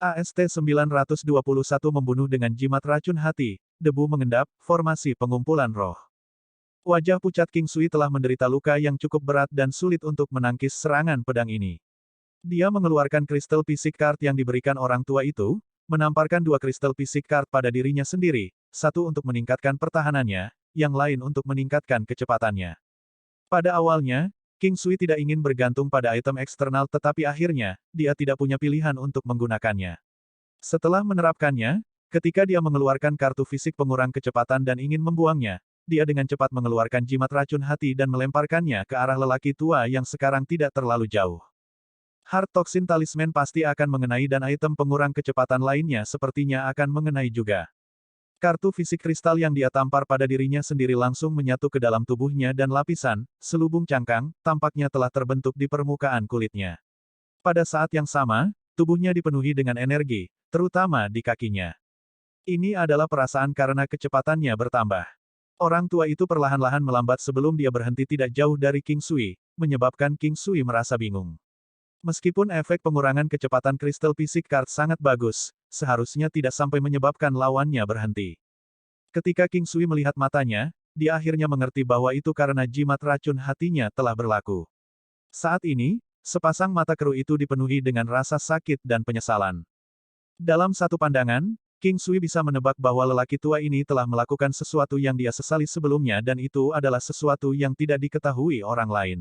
AST-921 membunuh dengan jimat racun hati, debu mengendap, formasi pengumpulan roh. Wajah pucat King Sui telah menderita luka yang cukup berat dan sulit untuk menangkis serangan pedang ini. Dia mengeluarkan kristal fisik card yang diberikan orang tua itu, menamparkan dua kristal fisik card pada dirinya sendiri, satu untuk meningkatkan pertahanannya, yang lain untuk meningkatkan kecepatannya. Pada awalnya, King Sui tidak ingin bergantung pada item eksternal tetapi akhirnya, dia tidak punya pilihan untuk menggunakannya. Setelah menerapkannya, ketika dia mengeluarkan kartu fisik pengurang kecepatan dan ingin membuangnya, dia dengan cepat mengeluarkan jimat racun hati dan melemparkannya ke arah lelaki tua yang sekarang tidak terlalu jauh. Heart Toxin Talisman pasti akan mengenai dan item pengurang kecepatan lainnya sepertinya akan mengenai juga. Kartu fisik kristal yang dia tampar pada dirinya sendiri langsung menyatu ke dalam tubuhnya dan lapisan, selubung cangkang, tampaknya telah terbentuk di permukaan kulitnya. Pada saat yang sama, tubuhnya dipenuhi dengan energi, terutama di kakinya. Ini adalah perasaan karena kecepatannya bertambah. Orang tua itu perlahan-lahan melambat sebelum dia berhenti tidak jauh dari King Sui, menyebabkan King Sui merasa bingung. Meskipun efek pengurangan kecepatan kristal fisik card sangat bagus, seharusnya tidak sampai menyebabkan lawannya berhenti. Ketika King Sui melihat matanya, dia akhirnya mengerti bahwa itu karena jimat racun hatinya telah berlaku. Saat ini, sepasang mata keruh itu dipenuhi dengan rasa sakit dan penyesalan. Dalam satu pandangan, King Sui bisa menebak bahwa lelaki tua ini telah melakukan sesuatu yang dia sesali sebelumnya dan itu adalah sesuatu yang tidak diketahui orang lain.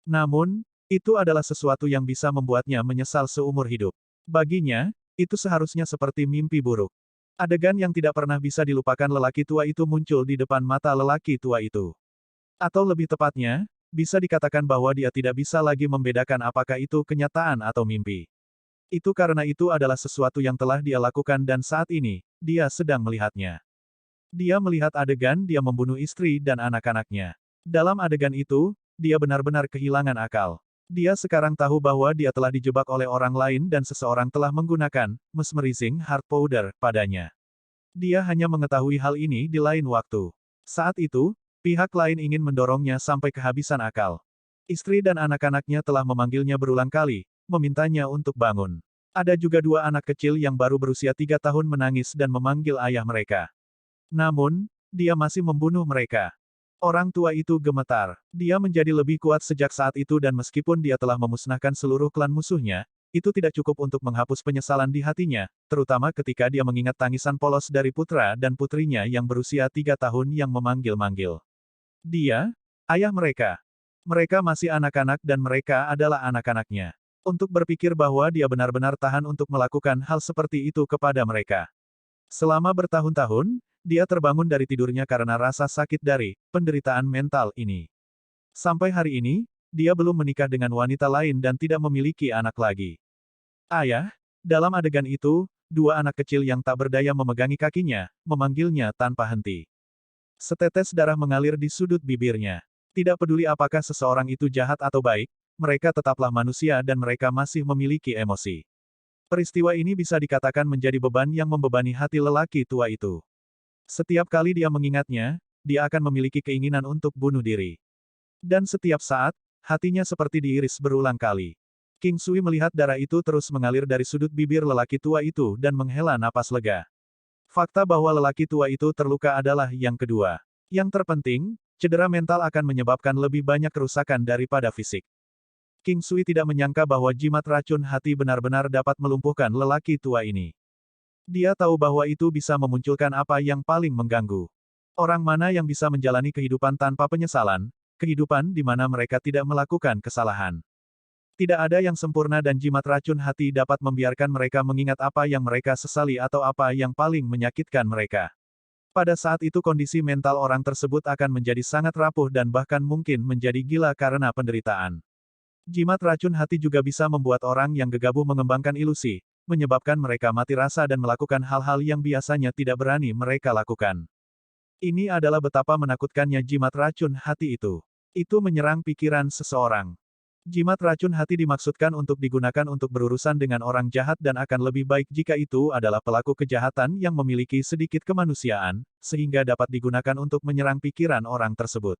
Namun, itu adalah sesuatu yang bisa membuatnya menyesal seumur hidup. Baginya, itu seharusnya seperti mimpi buruk. Adegan yang tidak pernah bisa dilupakan lelaki tua itu muncul di depan mata lelaki tua itu. Atau lebih tepatnya, bisa dikatakan bahwa dia tidak bisa lagi membedakan apakah itu kenyataan atau mimpi. Itu karena itu adalah sesuatu yang telah dia lakukan dan saat ini, dia sedang melihatnya. Dia melihat adegan dia membunuh istri dan anak-anaknya. Dalam adegan itu, dia benar-benar kehilangan akal. Dia sekarang tahu bahwa dia telah dijebak oleh orang lain dan seseorang telah menggunakan mesmerizing heart powder padanya. Dia hanya mengetahui hal ini di lain waktu. Saat itu, pihak lain ingin mendorongnya sampai kehabisan akal. Istri dan anak-anaknya telah memanggilnya berulang kali, memintanya untuk bangun. Ada juga dua anak kecil yang baru berusia 3 tahun menangis dan memanggil ayah mereka. Namun, dia masih membunuh mereka. Orang tua itu gemetar. Dia menjadi lebih kuat sejak saat itu dan meskipun dia telah memusnahkan seluruh klan musuhnya, itu tidak cukup untuk menghapus penyesalan di hatinya, terutama ketika dia mengingat tangisan polos dari putra dan putrinya yang berusia 3 tahun yang memanggil-manggil. Dia, ayah mereka. Mereka masih anak-anak dan mereka adalah anak-anaknya. Untuk berpikir bahwa dia benar-benar tahan untuk melakukan hal seperti itu kepada mereka. Selama bertahun-tahun, dia terbangun dari tidurnya karena rasa sakit dari penderitaan mental ini. Sampai hari ini, dia belum menikah dengan wanita lain dan tidak memiliki anak lagi. Ayah, dalam adegan itu, dua anak kecil yang tak berdaya memegangi kakinya, memanggilnya tanpa henti. Setetes darah mengalir di sudut bibirnya. Tidak peduli apakah seseorang itu jahat atau baik, mereka tetaplah manusia dan mereka masih memiliki emosi. Peristiwa ini bisa dikatakan menjadi beban yang membebani hati lelaki tua itu. Setiap kali dia mengingatnya, dia akan memiliki keinginan untuk bunuh diri. Dan setiap saat, hatinya seperti diiris berulang kali. King Sui melihat darah itu terus mengalir dari sudut bibir lelaki tua itu dan menghela napas lega. Fakta bahwa lelaki tua itu terluka adalah yang kedua. Yang terpenting, cedera mental akan menyebabkan lebih banyak kerusakan daripada fisik. King Sui tidak menyangka bahwa jimat racun hati benar-benar dapat melumpuhkan lelaki tua ini. Dia tahu bahwa itu bisa memunculkan apa yang paling mengganggu. Orang mana yang bisa menjalani kehidupan tanpa penyesalan, kehidupan di mana mereka tidak melakukan kesalahan. Tidak ada yang sempurna dan jimat racun hati dapat membiarkan mereka mengingat apa yang mereka sesali atau apa yang paling menyakitkan mereka. Pada saat itu kondisi mental orang tersebut akan menjadi sangat rapuh dan bahkan mungkin menjadi gila karena penderitaan. Jimat racun hati juga bisa membuat orang yang gegabah mengembangkan ilusi, menyebabkan mereka mati rasa dan melakukan hal-hal yang biasanya tidak berani mereka lakukan. Ini adalah betapa menakutkannya jimat racun hati itu. Itu menyerang pikiran seseorang. Jimat racun hati dimaksudkan untuk digunakan untuk berurusan dengan orang jahat dan akan lebih baik jika itu adalah pelaku kejahatan yang memiliki sedikit kemanusiaan, sehingga dapat digunakan untuk menyerang pikiran orang tersebut.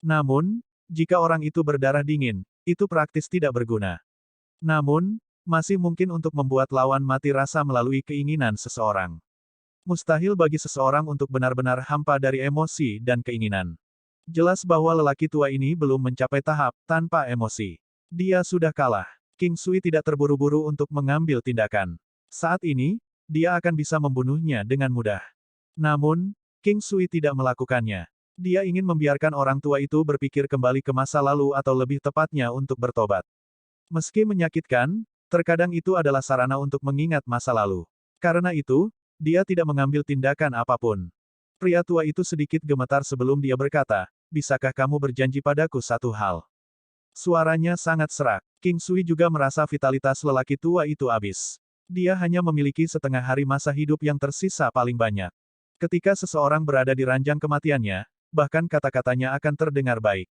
Namun, jika orang itu berdarah dingin, itu praktis tidak berguna. Namun, Masih mungkin untuk membuat lawan mati rasa melalui keinginan seseorang. Mustahil bagi seseorang untuk benar-benar hampa dari emosi dan keinginan. Jelas bahwa lelaki tua ini belum mencapai tahap tanpa emosi. Dia sudah kalah. King Sui tidak terburu-buru untuk mengambil tindakan. Saat ini, dia akan bisa membunuhnya dengan mudah. Namun, King Sui tidak melakukannya. Dia ingin membiarkan orang tua itu berpikir kembali ke masa lalu atau lebih tepatnya untuk bertobat. Meski menyakitkan, terkadang itu adalah sarana untuk mengingat masa lalu. Karena itu, dia tidak mengambil tindakan apapun. Pria tua itu sedikit gemetar sebelum dia berkata, "Bisakah kamu berjanji padaku satu hal?" Suaranya sangat serak. King Sui juga merasa vitalitas lelaki tua itu habis. Dia hanya memiliki setengah hari masa hidup yang tersisa paling banyak. Ketika seseorang berada di ranjang kematiannya, bahkan kata-katanya akan terdengar baik.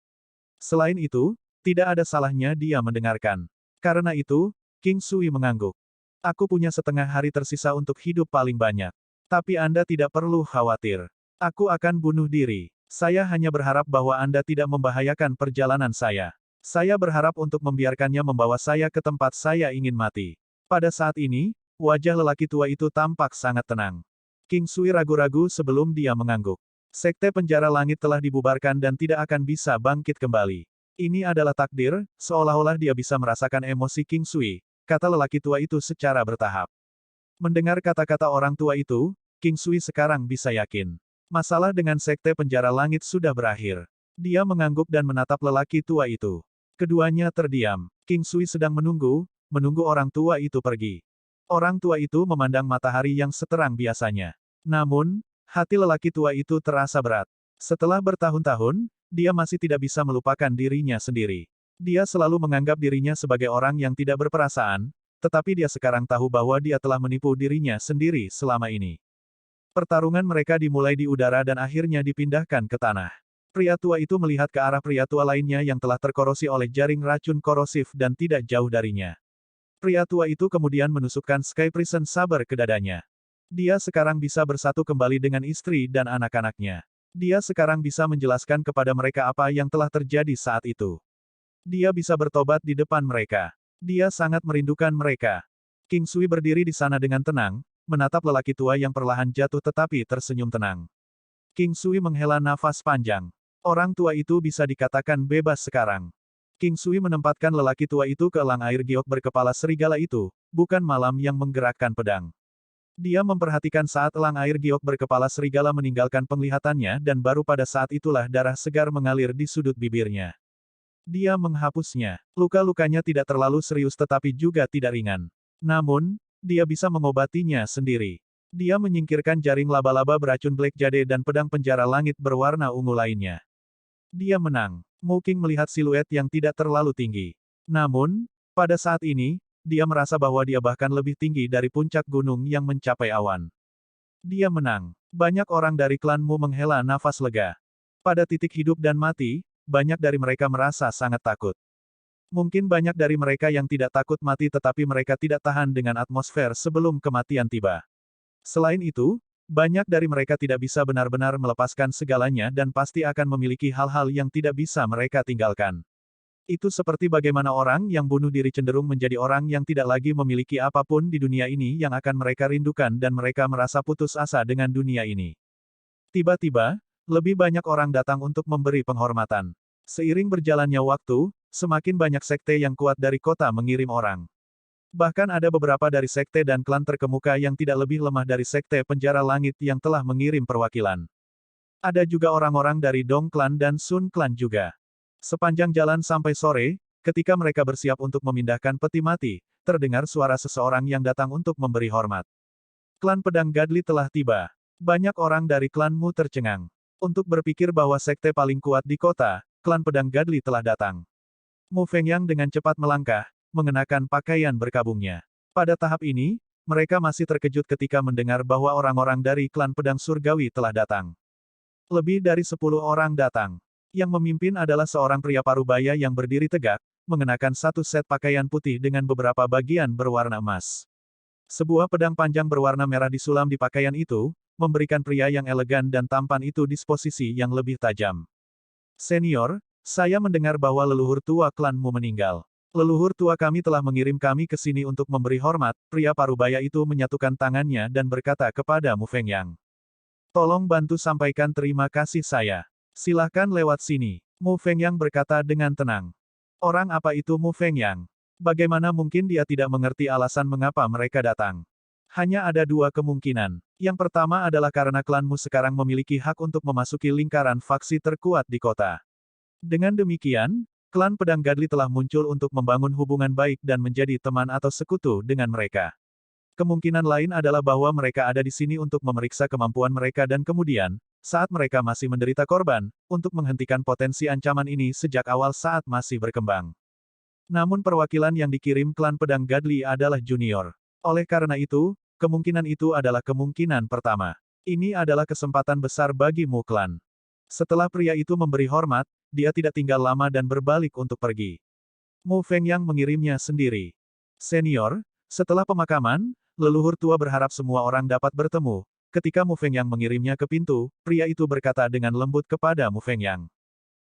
Selain itu, tidak ada salahnya dia mendengarkan. Karena itu, King Sui mengangguk. Aku punya setengah hari tersisa untuk hidup paling banyak. Tapi Anda tidak perlu khawatir. Aku akan bunuh diri. Saya hanya berharap bahwa Anda tidak membahayakan perjalanan saya. Saya berharap untuk membiarkannya membawa saya ke tempat saya ingin mati. Pada saat ini, wajah lelaki tua itu tampak sangat tenang. King Sui ragu-ragu sebelum dia mengangguk. Sekte Penjara Langit telah dibubarkan dan tidak akan bisa bangkit kembali. Ini adalah takdir, seolah-olah dia bisa merasakan emosi King Sui, kata lelaki tua itu secara bertahap. Mendengar kata-kata orang tua itu, King Sui sekarang bisa yakin. Masalah dengan Sekte Penjara Langit sudah berakhir. Dia mengangguk dan menatap lelaki tua itu. Keduanya terdiam. King Sui sedang menunggu orang tua itu pergi. Orang tua itu memandang matahari yang seterang biasanya. Namun, hati lelaki tua itu terasa berat. Setelah bertahun-tahun, dia masih tidak bisa melupakan dirinya sendiri. Dia selalu menganggap dirinya sebagai orang yang tidak berperasaan, tetapi dia sekarang tahu bahwa dia telah menipu dirinya sendiri selama ini. Pertarungan mereka dimulai di udara dan akhirnya dipindahkan ke tanah. Pria tua itu melihat ke arah pria tua lainnya yang telah terkorosi oleh jaring racun korosif dan tidak jauh darinya. Pria tua itu kemudian menusukkan Sky Prison Saber ke dadanya. Dia sekarang bisa bersatu kembali dengan istri dan anak-anaknya. Dia sekarang bisa menjelaskan kepada mereka apa yang telah terjadi saat itu. Dia bisa bertobat di depan mereka. Dia sangat merindukan mereka. King Sui berdiri di sana dengan tenang, menatap lelaki tua yang perlahan jatuh tetapi tersenyum tenang. King Sui menghela nafas panjang. Orang tua itu bisa dikatakan bebas sekarang. King Sui menempatkan lelaki tua itu ke elang air giok berkepala serigala itu, bukan malam yang menggerakkan pedang. Dia memperhatikan saat elang air giok berkepala serigala meninggalkan penglihatannya dan baru pada saat itulah darah segar mengalir di sudut bibirnya. Dia menghapusnya. Luka-lukanya tidak terlalu serius tetapi juga tidak ringan. Namun, dia bisa mengobatinya sendiri. Dia menyingkirkan jaring laba-laba beracun Black Jade dan pedang penjara langit berwarna ungu lainnya. Dia menang. Mu Qing melihat siluet yang tidak terlalu tinggi. Namun, pada saat ini, dia merasa bahwa dia bahkan lebih tinggi dari puncak gunung yang mencapai awan. Dia menang. Banyak orang dari klan Mu menghela nafas lega. Pada titik hidup dan mati, banyak dari mereka merasa sangat takut. Mungkin banyak dari mereka yang tidak takut mati tetapi mereka tidak tahan dengan atmosfer sebelum kematian tiba. Selain itu, banyak dari mereka tidak bisa benar-benar melepaskan segalanya dan pasti akan memiliki hal-hal yang tidak bisa mereka tinggalkan. Itu seperti bagaimana orang yang bunuh diri cenderung menjadi orang yang tidak lagi memiliki apapun di dunia ini yang akan mereka rindukan dan mereka merasa putus asa dengan dunia ini. Tiba-tiba, lebih banyak orang datang untuk memberi penghormatan. Seiring berjalannya waktu, semakin banyak sekte yang kuat dari kota mengirim orang. Bahkan ada beberapa dari sekte dan klan terkemuka yang tidak lebih lemah dari Sekte Penjara Langit yang telah mengirim perwakilan. Ada juga orang-orang dari Dong Klan dan Sun Klan juga. Sepanjang jalan sampai sore, ketika mereka bersiap untuk memindahkan peti mati, terdengar suara seseorang yang datang untuk memberi hormat. Klan Pedang Gadli telah tiba. Banyak orang dari klan Mu tercengang. Untuk berpikir bahwa sekte paling kuat di kota, klan Pedang Gadli telah datang. Mu Fengyang dengan cepat melangkah, mengenakan pakaian berkabungnya. Pada tahap ini, mereka masih terkejut ketika mendengar bahwa orang-orang dari klan Pedang Surgawi telah datang. Lebih dari 10 orang datang. Yang memimpin adalah seorang pria parubaya yang berdiri tegak, mengenakan satu set pakaian putih dengan beberapa bagian berwarna emas. Sebuah pedang panjang berwarna merah disulam di pakaian itu, memberikan pria yang elegan dan tampan itu disposisi yang lebih tajam. Senior, saya mendengar bahwa leluhur tua klanmu meninggal. Leluhur tua kami telah mengirim kami ke sini untuk memberi hormat, pria parubaya itu menyatukan tangannya dan berkata kepada Mu Fengyang. Tolong bantu sampaikan terima kasih saya. Silahkan lewat sini. Mu Fengyang berkata dengan tenang. Orang apa itu Mu Fengyang? Bagaimana mungkin dia tidak mengerti alasan mengapa mereka datang? Hanya ada dua kemungkinan. Yang pertama adalah karena klanmu sekarang memiliki hak untuk memasuki lingkaran faksi terkuat di kota. Dengan demikian, klan Pedang Gadli telah muncul untuk membangun hubungan baik dan menjadi teman atau sekutu dengan mereka. Kemungkinan lain adalah bahwa mereka ada di sini untuk memeriksa kemampuan mereka dan kemudian, saat mereka masih menderita korban, untuk menghentikan potensi ancaman ini sejak awal saat masih berkembang. Namun perwakilan yang dikirim klan Pedang Gadli adalah junior. Oleh karena itu, kemungkinan itu adalah kemungkinan pertama. Ini adalah kesempatan besar bagi Mu klan. Setelah pria itu memberi hormat, dia tidak tinggal lama dan berbalik untuk pergi. Mu Fengyang mengirimnya sendiri. Senior, setelah pemakaman, leluhur tua berharap semua orang dapat bertemu. Ketika Mu Fengyang mengirimnya ke pintu, pria itu berkata dengan lembut kepada Mu Fengyang.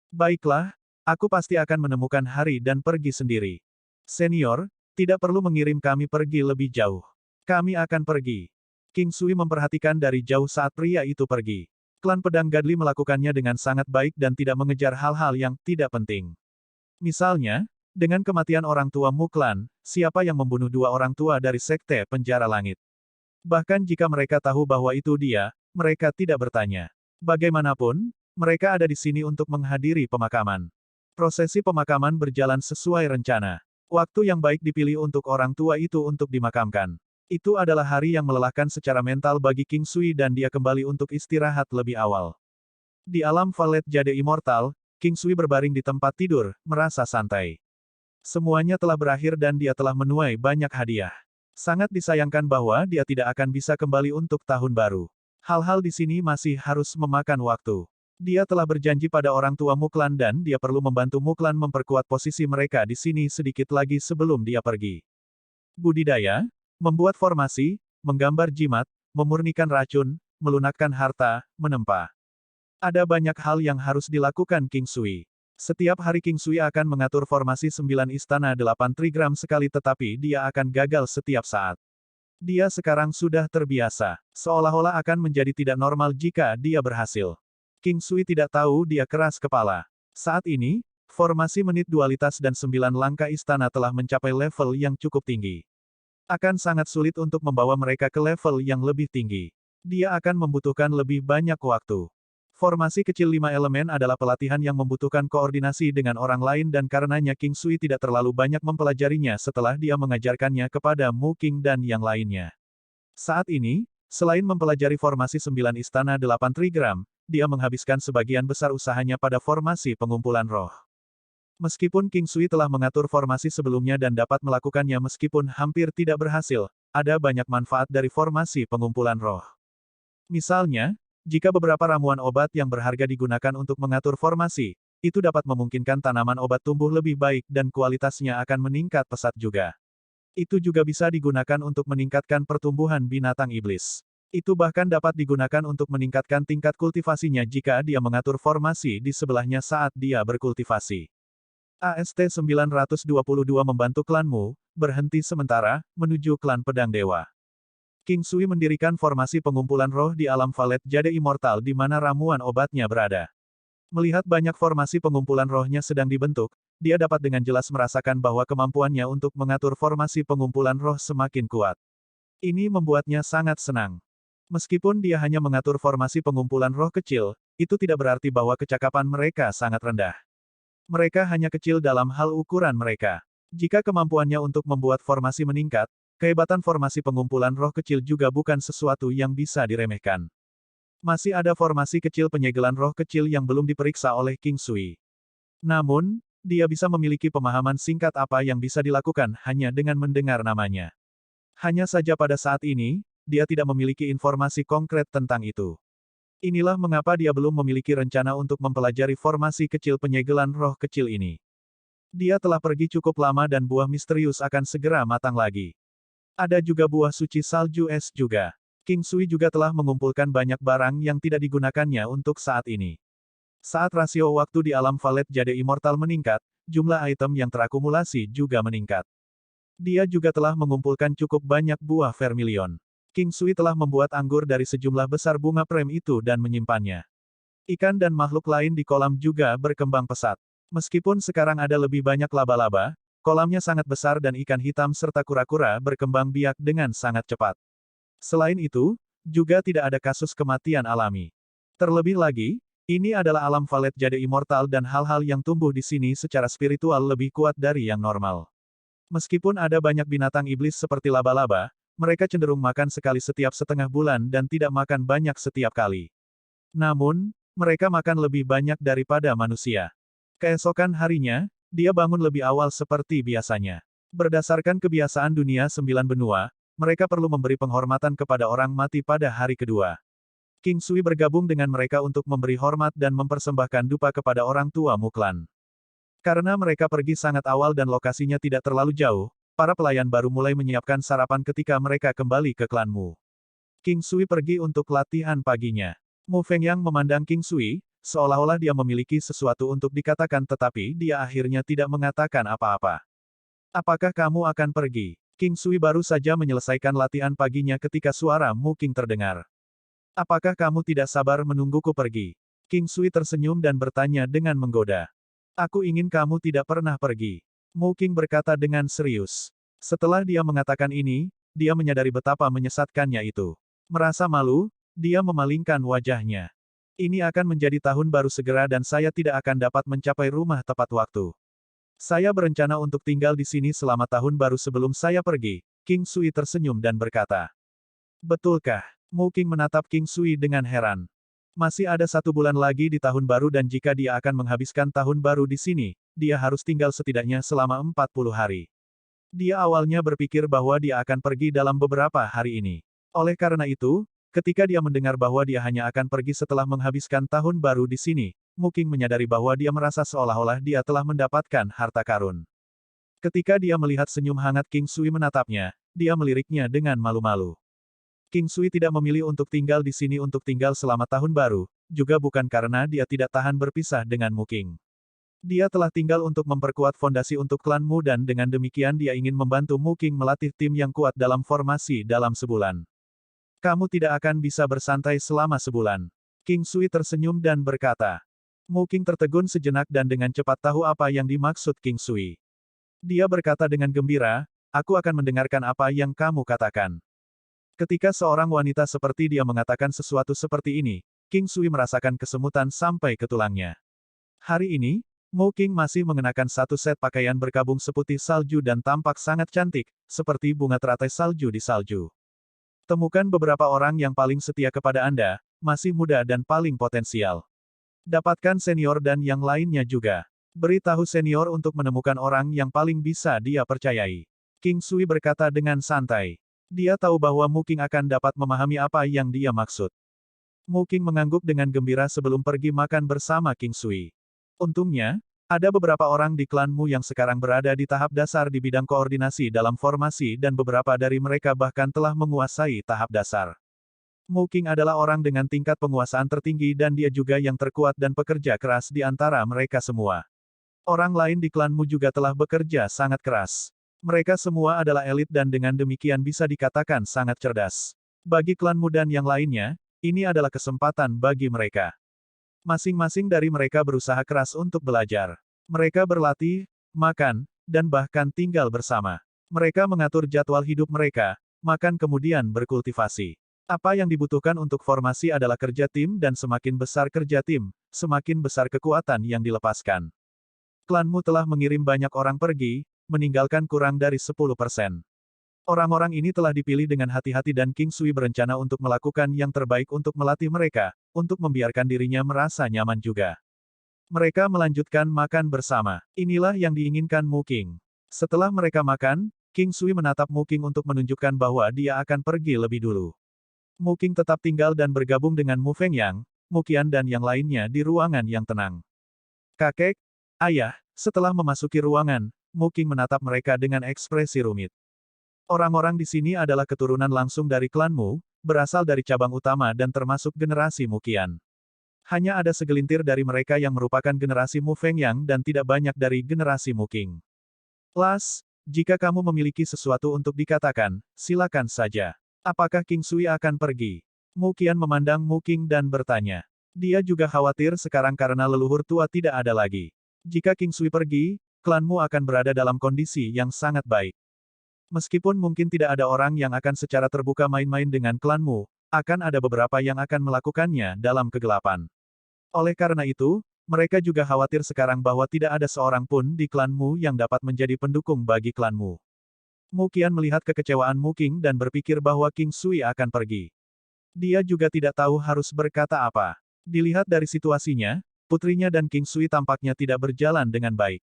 Baiklah, aku pasti akan menemukan hari dan pergi sendiri. Senior, tidak perlu mengirim kami pergi lebih jauh. Kami akan pergi. King Sui memperhatikan dari jauh saat pria itu pergi. Klan Pedang Gadli melakukannya dengan sangat baik dan tidak mengejar hal-hal yang tidak penting. Misalnya, dengan kematian orang tua Mu klan, siapa yang membunuh dua orang tua dari Sekte Penjara Langit? Bahkan jika mereka tahu bahwa itu dia, mereka tidak bertanya. Bagaimanapun, mereka ada di sini untuk menghadiri pemakaman. Prosesi pemakaman berjalan sesuai rencana. Waktu yang baik dipilih untuk orang tua itu untuk dimakamkan. Itu adalah hari yang melelahkan secara mental bagi King Sui dan dia kembali untuk istirahat lebih awal. Di alam Valet Jade Immortal, King Sui berbaring di tempat tidur, merasa santai. Semuanya telah berakhir dan dia telah menuai banyak hadiah. Sangat disayangkan bahwa dia tidak akan bisa kembali untuk tahun baru. Hal-hal di sini masih harus memakan waktu. Dia telah berjanji pada orang tua Mu klan dan dia perlu membantu Mu klan memperkuat posisi mereka di sini sedikit lagi sebelum dia pergi. Budidaya, membuat formasi, menggambar jimat, memurnikan racun, melunakkan harta, menempa. Ada banyak hal yang harus dilakukan King Sui. Setiap hari King Sui akan mengatur formasi 9 istana 8 trigram sekali tetapi dia akan gagal setiap saat. Dia sekarang sudah terbiasa, seolah-olah akan menjadi tidak normal jika dia berhasil. King Sui tidak tahu dia keras kepala. Saat ini, formasi menit dualitas dan 9 langkah istana telah mencapai level yang cukup tinggi. Akan sangat sulit untuk membawa mereka ke level yang lebih tinggi. Dia akan membutuhkan lebih banyak waktu. Formasi kecil 5 elemen adalah pelatihan yang membutuhkan koordinasi dengan orang lain dan karenanya King Sui tidak terlalu banyak mempelajarinya setelah dia mengajarkannya kepada Mu King dan yang lainnya. Saat ini, selain mempelajari formasi 9 istana 8 trigram, dia menghabiskan sebagian besar usahanya pada formasi pengumpulan roh. Meskipun King Sui telah mengatur formasi sebelumnya dan dapat melakukannya meskipun hampir tidak berhasil, ada banyak manfaat dari formasi pengumpulan roh. Misalnya, jika beberapa ramuan obat yang berharga digunakan untuk mengatur formasi, itu dapat memungkinkan tanaman obat tumbuh lebih baik dan kualitasnya akan meningkat pesat juga. Itu juga bisa digunakan untuk meningkatkan pertumbuhan binatang iblis. Itu bahkan dapat digunakan untuk meningkatkan tingkat kultivasinya jika dia mengatur formasi di sebelahnya saat dia berkultivasi. AST 922 membantu klanmu, berhenti sementara, menuju klan Pedang Dewa. King Sui mendirikan formasi pengumpulan roh di alam Valet Jade Immortal di mana ramuan obatnya berada. Melihat banyak formasi pengumpulan rohnya sedang dibentuk, dia dapat dengan jelas merasakan bahwa kemampuannya untuk mengatur formasi pengumpulan roh semakin kuat. Ini membuatnya sangat senang. Meskipun dia hanya mengatur formasi pengumpulan roh kecil, itu tidak berarti bahwa kecakapan mereka sangat rendah. Mereka hanya kecil dalam hal ukuran mereka. Jika kemampuannya untuk membuat formasi meningkat, kehebatan formasi pengumpulan roh kecil juga bukan sesuatu yang bisa diremehkan. Masih ada formasi kecil penyegelan roh kecil yang belum diperiksa oleh King Sui. Namun, dia bisa memiliki pemahaman singkat apa yang bisa dilakukan hanya dengan mendengar namanya. Hanya saja pada saat ini, dia tidak memiliki informasi konkret tentang itu. Inilah mengapa dia belum memiliki rencana untuk mempelajari formasi kecil penyegelan roh kecil ini. Dia telah pergi cukup lama dan buah misterius akan segera matang lagi. Ada juga buah suci salju es juga. King Sui juga telah mengumpulkan banyak barang yang tidak digunakannya untuk saat ini. Saat rasio waktu di alam Valet Jade Immortal meningkat, jumlah item yang terakumulasi juga meningkat. Dia juga telah mengumpulkan cukup banyak buah vermilion. King Sui telah membuat anggur dari sejumlah besar bunga prem itu dan menyimpannya. Ikan dan makhluk lain di kolam juga berkembang pesat. Meskipun sekarang ada lebih banyak laba-laba, kolamnya sangat besar dan ikan hitam serta kura-kura berkembang biak dengan sangat cepat. Selain itu, juga tidak ada kasus kematian alami. Terlebih lagi, ini adalah alam Valet Jade Immortal dan hal-hal yang tumbuh di sini secara spiritual lebih kuat dari yang normal. Meskipun ada banyak binatang iblis seperti laba-laba, mereka cenderung makan sekali setiap setengah bulan dan tidak makan banyak setiap kali. Namun, mereka makan lebih banyak daripada manusia. Keesokan harinya, dia bangun lebih awal seperti biasanya. Berdasarkan kebiasaan dunia sembilan benua, mereka perlu memberi penghormatan kepada orang mati pada hari kedua. King Sui bergabung dengan mereka untuk memberi hormat dan mempersembahkan dupa kepada orang tua Muklan. Karena mereka pergi sangat awal dan lokasinya tidak terlalu jauh, para pelayan baru mulai menyiapkan sarapan ketika mereka kembali ke klan Mu. King Sui pergi untuk latihan paginya. Mu Fengyang memandang King Sui, seolah-olah dia memiliki sesuatu untuk dikatakan tetapi dia akhirnya tidak mengatakan apa-apa. Apakah kamu akan pergi? King Sui baru saja menyelesaikan latihan paginya ketika suara Mu King terdengar. Apakah kamu tidak sabar menungguku pergi? King Sui tersenyum dan bertanya dengan menggoda. Aku ingin kamu tidak pernah pergi. Mu King berkata dengan serius. Setelah dia mengatakan ini, dia menyadari betapa menyesatkannya itu. Merasa malu, dia memalingkan wajahnya. Ini akan menjadi tahun baru segera dan saya tidak akan dapat mencapai rumah tepat waktu. Saya berencana untuk tinggal di sini selama tahun baru sebelum saya pergi. King Sui tersenyum dan berkata. Betulkah? Mu King menatap King Sui dengan heran. Masih ada 1 bulan lagi di tahun baru dan jika dia akan menghabiskan tahun baru di sini, dia harus tinggal setidaknya selama 40 hari. Dia awalnya berpikir bahwa dia akan pergi dalam beberapa hari ini. Oleh karena itu, ketika dia mendengar bahwa dia hanya akan pergi setelah menghabiskan tahun baru di sini, Mu King menyadari bahwa dia merasa seolah-olah dia telah mendapatkan harta karun. Ketika dia melihat senyum hangat King Sui menatapnya, dia meliriknya dengan malu-malu. King Sui tidak memilih untuk tinggal di sini untuk tinggal selama tahun baru, juga bukan karena dia tidak tahan berpisah dengan Mu King. Dia telah tinggal untuk memperkuat fondasi untuk klan Mu dan dengan demikian dia ingin membantu Mu King melatih tim yang kuat dalam formasi dalam sebulan. Kamu tidak akan bisa bersantai selama sebulan. King Sui tersenyum dan berkata. Mu King tertegun sejenak dan dengan cepat tahu apa yang dimaksud King Sui. Dia berkata dengan gembira, aku akan mendengarkan apa yang kamu katakan. Ketika seorang wanita seperti dia mengatakan sesuatu seperti ini, King Sui merasakan kesemutan sampai ke tulangnya. Hari ini, Mu King masih mengenakan satu set pakaian berkabung seputih salju dan tampak sangat cantik, seperti bunga teratai salju di salju. Temukan beberapa orang yang paling setia kepada Anda, masih muda dan paling potensial. Dapatkan senior dan yang lainnya juga. Beritahu senior untuk menemukan orang yang paling bisa dia percayai. King Sui berkata dengan santai. Dia tahu bahwa Mu King akan dapat memahami apa yang dia maksud. Mu King mengangguk dengan gembira sebelum pergi makan bersama King Sui. Untungnya, ada beberapa orang di klan Mu yang sekarang berada di tahap dasar di bidang koordinasi dalam formasi dan beberapa dari mereka bahkan telah menguasai tahap dasar. Mu King adalah orang dengan tingkat penguasaan tertinggi dan dia juga yang terkuat dan pekerja keras di antara mereka semua. Orang lain di klan Mu juga telah bekerja sangat keras. Mereka semua adalah elit dan dengan demikian bisa dikatakan sangat cerdas. Bagi klan Mu dan yang lainnya, ini adalah kesempatan bagi mereka. Masing-masing dari mereka berusaha keras untuk belajar. Mereka berlatih, makan, dan bahkan tinggal bersama. Mereka mengatur jadwal hidup mereka, makan kemudian berkultivasi. Apa yang dibutuhkan untuk formasi adalah kerja tim dan semakin besar kerja tim, semakin besar kekuatan yang dilepaskan. Klan Mu telah mengirim banyak orang pergi, meninggalkan kurang dari 10%. Orang-orang ini telah dipilih dengan hati-hati dan King Sui berencana untuk melakukan yang terbaik untuk melatih mereka, untuk membiarkan dirinya merasa nyaman juga. Mereka melanjutkan makan bersama. Inilah yang diinginkan Mu King. Setelah mereka makan, King Sui menatap Mu King untuk menunjukkan bahwa dia akan pergi lebih dulu. Mu King tetap tinggal dan bergabung dengan Mu Fengyang, Mu Qian dan yang lainnya di ruangan yang tenang. Kakek, ayah, setelah memasuki ruangan, Mu King menatap mereka dengan ekspresi rumit. Orang-orang di sini adalah keturunan langsung dari klan Mu, berasal dari cabang utama dan termasuk generasi Mu Qian. Hanya ada segelintir dari mereka yang merupakan generasi Mu Fengyang dan tidak banyak dari generasi Mu Qing. Las, jika kamu memiliki sesuatu untuk dikatakan, silakan saja. Apakah King Sui akan pergi? Mu Qian memandang Mu Qing dan bertanya. Dia juga khawatir sekarang karena leluhur tua tidak ada lagi. Jika King Sui pergi, klanmu akan berada dalam kondisi yang sangat baik. Meskipun mungkin tidak ada orang yang akan secara terbuka main-main dengan klanmu, akan ada beberapa yang akan melakukannya dalam kegelapan. Oleh karena itu, mereka juga khawatir sekarang bahwa tidak ada seorang pun di klanmu yang dapat menjadi pendukung bagi klanmu. Mu Qian melihat kekecewaan Mu Qing dan berpikir bahwa King Sui akan pergi. Dia juga tidak tahu harus berkata apa. Dilihat dari situasinya, putrinya dan King Sui tampaknya tidak berjalan dengan baik.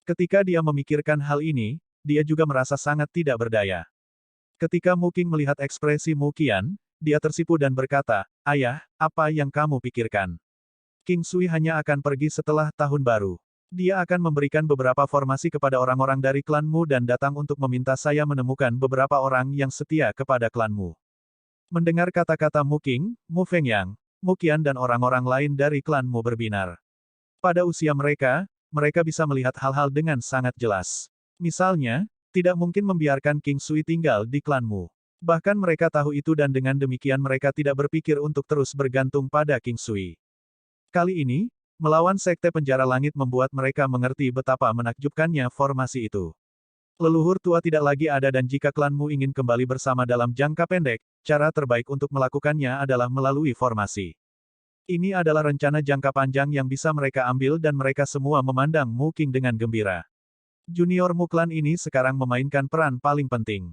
Ketika dia memikirkan hal ini, dia juga merasa sangat tidak berdaya. Ketika Mu Qing melihat ekspresi Mu Qian, dia tersipu dan berkata, "Ayah, apa yang kamu pikirkan? King Sui hanya akan pergi setelah tahun baru. Dia akan memberikan beberapa formasi kepada orang-orang dari klanmu dan datang untuk meminta saya menemukan beberapa orang yang setia kepada klanmu." Mendengar kata-kata Mu Qing, Mu Fengyang, Mu Qian dan orang-orang lain dari klanmu berbinar. Pada usia mereka, mereka bisa melihat hal-hal dengan sangat jelas. Misalnya, tidak mungkin membiarkan King Sui tinggal di klanmu. Bahkan mereka tahu itu dan dengan demikian mereka tidak berpikir untuk terus bergantung pada King Sui. Kali ini, melawan Sekte Penjara Langit membuat mereka mengerti betapa menakjubkannya formasi itu. Leluhur tua tidak lagi ada dan jika klanmu ingin kembali bersama dalam jangka pendek, cara terbaik untuk melakukannya adalah melalui formasi. Ini adalah rencana jangka panjang yang bisa mereka ambil dan mereka semua memandang Mu Qing dengan gembira. Junior Mu Clan ini sekarang memainkan peran paling penting.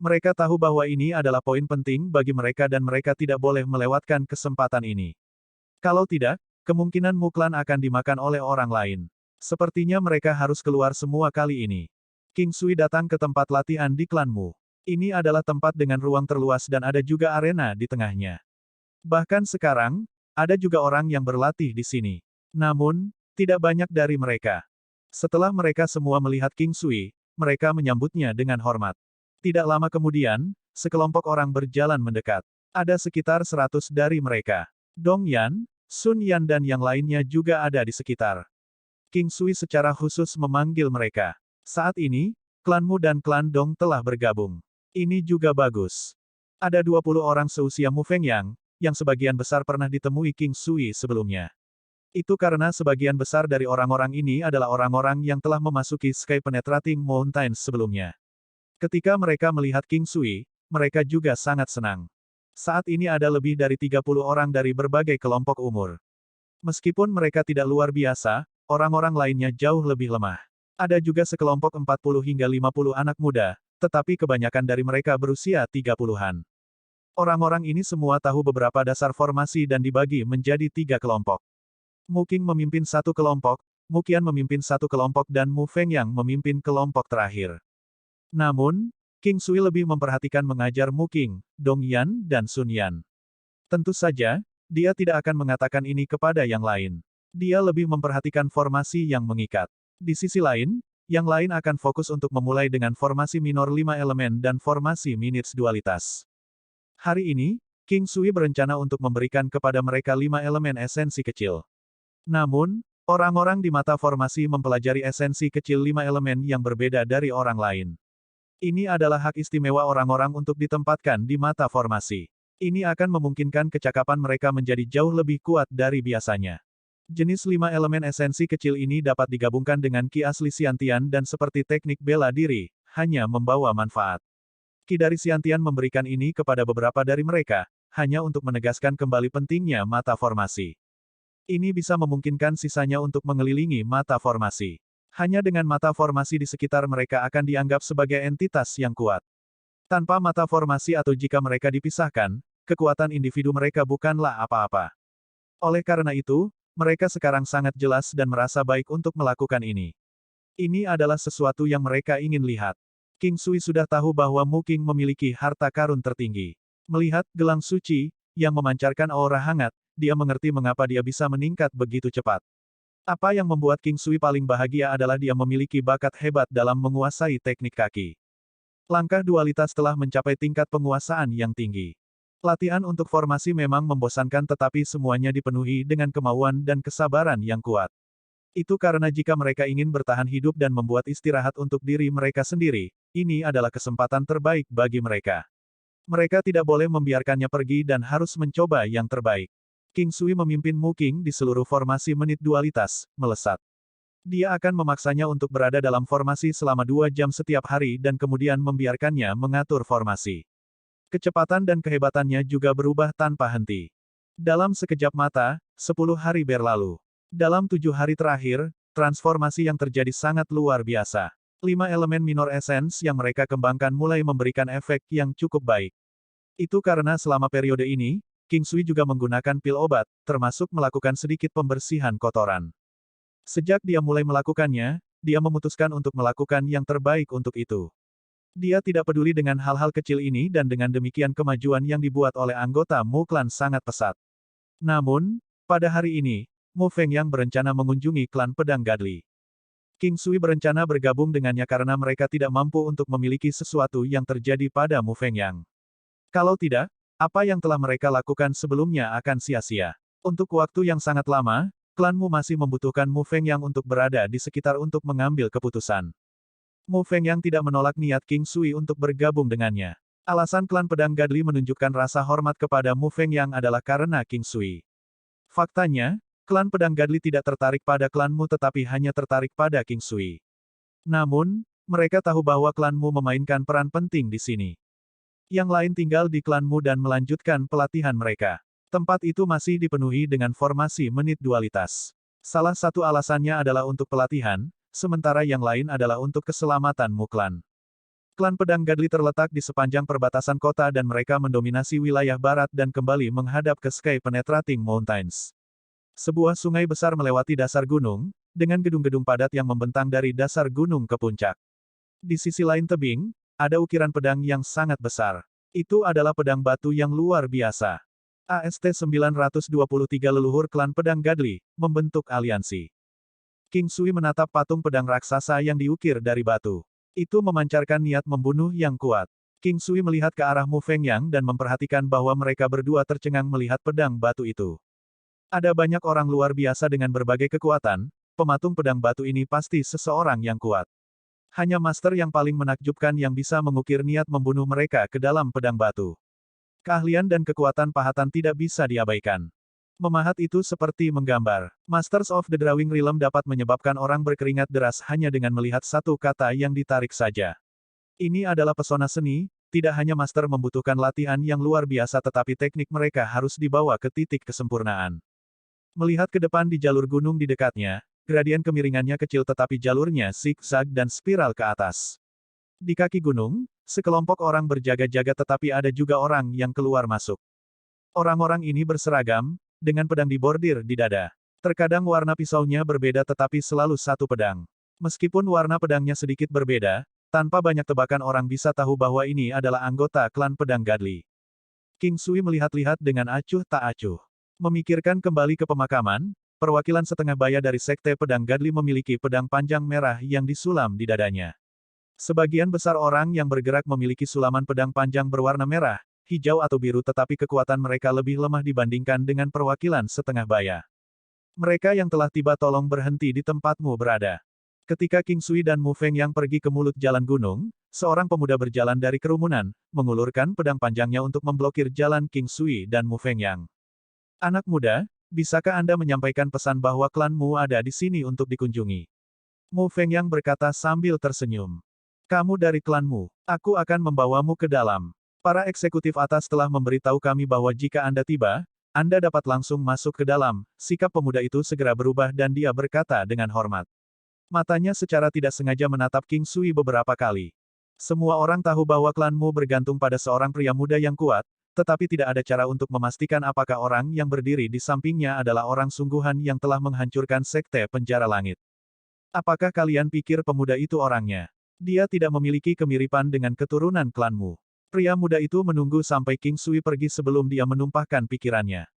Mereka tahu bahwa ini adalah poin penting bagi mereka dan mereka tidak boleh melewatkan kesempatan ini. Kalau tidak, kemungkinan Mu Clan akan dimakan oleh orang lain. Sepertinya mereka harus keluar semua kali ini. King Sui datang ke tempat latihan di klanmu. Ini adalah tempat dengan ruang terluas dan ada juga arena di tengahnya. Bahkan sekarang, ada juga orang yang berlatih di sini. Namun, tidak banyak dari mereka. Setelah mereka semua melihat King Sui, mereka menyambutnya dengan hormat. Tidak lama kemudian, sekelompok orang berjalan mendekat. Ada sekitar 100 dari mereka. Dong Yan, Sun Yan dan yang lainnya juga ada di sekitar. King Sui secara khusus memanggil mereka. Saat ini, klanmu dan klan Dong telah bergabung. Ini juga bagus. Ada 20 orang seusia Mu Fengyang, yang sebagian besar pernah ditemui King Sui sebelumnya. Itu karena sebagian besar dari orang-orang ini adalah orang-orang yang telah memasuki Sky Penetrating Mountains sebelumnya. Ketika mereka melihat King Sui, mereka juga sangat senang. Saat ini ada lebih dari 30 orang dari berbagai kelompok umur. Meskipun mereka tidak luar biasa, orang-orang lainnya jauh lebih lemah. Ada juga sekelompok 40 hingga 50 anak muda, tetapi kebanyakan dari mereka berusia 30-an. Orang-orang ini semua tahu beberapa dasar formasi dan dibagi menjadi 3 kelompok. Mu Qing memimpin satu kelompok, Mu Qian memimpin satu kelompok dan Mu Fengyang memimpin kelompok terakhir. Namun, King Sui lebih memperhatikan mengajar Mu Qing, Dong Yan, dan Sun Yan. Tentu saja, dia tidak akan mengatakan ini kepada yang lain. Dia lebih memperhatikan formasi yang mengikat. Di sisi lain, yang lain akan fokus untuk memulai dengan formasi minor 5 elemen dan formasi minutes dualitas. Hari ini, King Sui berencana untuk memberikan kepada mereka 5 elemen esensi kecil. Namun, orang-orang di mata formasi mempelajari esensi kecil 5 elemen yang berbeda dari orang lain. Ini adalah hak istimewa orang-orang untuk ditempatkan di mata formasi. Ini akan memungkinkan kecakapan mereka menjadi jauh lebih kuat dari biasanya. Jenis 5 elemen esensi kecil ini dapat digabungkan dengan Ki asli Xiantian dan seperti teknik bela diri, hanya membawa manfaat. Ki dari Xiantian memberikan ini kepada beberapa dari mereka, hanya untuk menegaskan kembali pentingnya mata formasi. Ini bisa memungkinkan sisanya untuk mengelilingi mata formasi. Hanya dengan mata formasi di sekitar mereka akan dianggap sebagai entitas yang kuat. Tanpa mata formasi atau jika mereka dipisahkan, kekuatan individu mereka bukanlah apa-apa. Oleh karena itu, mereka sekarang sangat jelas dan merasa baik untuk melakukan ini. Ini adalah sesuatu yang mereka ingin lihat. King Sui sudah tahu bahwa Mu Qing memiliki harta karun tertinggi. Melihat gelang suci, yang memancarkan aura hangat, dia mengerti mengapa dia bisa meningkat begitu cepat. Apa yang membuat King Sui paling bahagia adalah dia memiliki bakat hebat dalam menguasai teknik kaki. Langkah dualitas telah mencapai tingkat penguasaan yang tinggi. Latihan untuk formasi memang membosankan tetapi semuanya dipenuhi dengan kemauan dan kesabaran yang kuat. Itu karena jika mereka ingin bertahan hidup dan membuat istirahat untuk diri mereka sendiri, ini adalah kesempatan terbaik bagi mereka. Mereka tidak boleh membiarkannya pergi dan harus mencoba yang terbaik. King Sui memimpin Mu King di seluruh formasi menit dualitas, melesat. Dia akan memaksanya untuk berada dalam formasi selama 2 jam setiap hari dan kemudian membiarkannya mengatur formasi. Kecepatan dan kehebatannya juga berubah tanpa henti. Dalam sekejap mata, 10 hari berlalu. Dalam 7 hari terakhir, transformasi yang terjadi sangat luar biasa. 5 elemen minor essence yang mereka kembangkan mulai memberikan efek yang cukup baik. Itu karena selama periode ini, King Sui juga menggunakan pil obat, termasuk melakukan sedikit pembersihan kotoran. Sejak dia mulai melakukannya, dia memutuskan untuk melakukan yang terbaik untuk itu. Dia tidak peduli dengan hal-hal kecil ini dan dengan demikian kemajuan yang dibuat oleh anggota Mu Clan sangat pesat. Namun, pada hari ini, Mu Fengyang berencana mengunjungi klan pedang Gadli. King Sui berencana bergabung dengannya karena mereka tidak mampu untuk memiliki sesuatu yang terjadi pada Mu Fengyang. Kalau tidak, apa yang telah mereka lakukan sebelumnya akan sia-sia. Untuk waktu yang sangat lama, klanmu masih membutuhkan Mu Fengyang untuk berada di sekitar untuk mengambil keputusan. Mu Fengyang tidak menolak niat King Sui untuk bergabung dengannya. Alasan klan pedang Gadli menunjukkan rasa hormat kepada Mu Fengyang adalah karena King Sui. Faktanya, klan pedang Gadli tidak tertarik pada klanmu tetapi hanya tertarik pada King Sui. Namun, mereka tahu bahwa klanmu memainkan peran penting di sini. Yang lain tinggal di klanmu dan melanjutkan pelatihan mereka. Tempat itu masih dipenuhi dengan formasi menit dualitas. Salah satu alasannya adalah untuk pelatihan, sementara yang lain adalah untuk keselamatan Mu Clan. Klan pedang Gadli terletak di sepanjang perbatasan kota dan mereka mendominasi wilayah barat dan kembali menghadap ke Sky Penetrating Mountains. Sebuah sungai besar melewati dasar gunung, dengan gedung-gedung padat yang membentang dari dasar gunung ke puncak. Di sisi lain tebing, ada ukiran pedang yang sangat besar. Itu adalah pedang batu yang luar biasa. AST-923 leluhur klan pedang Gadli, membentuk aliansi. King Sui menatap patung pedang raksasa yang diukir dari batu. Itu memancarkan niat membunuh yang kuat. King Sui melihat ke arah Mu Fengyang dan memperhatikan bahwa mereka berdua tercengang melihat pedang batu itu. Ada banyak orang luar biasa dengan berbagai kekuatan, pematung pedang batu ini pasti seseorang yang kuat. Hanya master yang paling menakjubkan yang bisa mengukir niat membunuh mereka ke dalam pedang batu. Keahlian dan kekuatan pahatan tidak bisa diabaikan. Memahat itu seperti menggambar. Masters of the Drawing Realm dapat menyebabkan orang berkeringat deras hanya dengan melihat satu kata yang ditarik saja. Ini adalah pesona seni, tidak hanya master membutuhkan latihan yang luar biasa tetapi teknik mereka harus dibawa ke titik kesempurnaan. Melihat ke depan di jalur gunung di dekatnya, gradien kemiringannya kecil tetapi jalurnya zigzag dan spiral ke atas. Di kaki gunung, sekelompok orang berjaga-jaga tetapi ada juga orang yang keluar masuk. Orang-orang ini berseragam, dengan pedang dibordir di dada. Terkadang warna pisaunya berbeda tetapi selalu satu pedang. Meskipun warna pedangnya sedikit berbeda, tanpa banyak tebakan orang bisa tahu bahwa ini adalah anggota klan pedang Gadli. King Sui melihat-lihat dengan acuh tak acuh. Memikirkan kembali ke pemakaman, perwakilan setengah baya dari Sekte Pedang Gadli memiliki pedang panjang merah yang disulam di dadanya. Sebagian besar orang yang bergerak memiliki sulaman pedang panjang berwarna merah, hijau atau biru tetapi kekuatan mereka lebih lemah dibandingkan dengan perwakilan setengah baya. Mereka yang telah tiba tolong berhenti di tempatmu berada. Ketika King Sui dan Mu Fengyang pergi ke mulut jalan gunung, seorang pemuda berjalan dari kerumunan, mengulurkan pedang panjangnya untuk memblokir jalan King Sui dan Mu Fengyang. Anak muda, bisakah Anda menyampaikan pesan bahwa klanmu ada di sini untuk dikunjungi? Mu Fengyang berkata sambil tersenyum. Kamu dari klanmu. Aku akan membawamu ke dalam. Para eksekutif atas telah memberitahu kami bahwa jika Anda tiba, Anda dapat langsung masuk ke dalam. Sikap pemuda itu segera berubah dan dia berkata dengan hormat. Matanya secara tidak sengaja menatap King Sui beberapa kali. Semua orang tahu bahwa klanmu bergantung pada seorang pria muda yang kuat, tetapi tidak ada cara untuk memastikan apakah orang yang berdiri di sampingnya adalah orang sungguhan yang telah menghancurkan Sekte Penjara Langit. Apakah kalian pikir pemuda itu orangnya? Dia tidak memiliki kemiripan dengan keturunan klanmu. Pria muda itu menunggu sampai King Sui pergi sebelum dia menumpahkan pikirannya.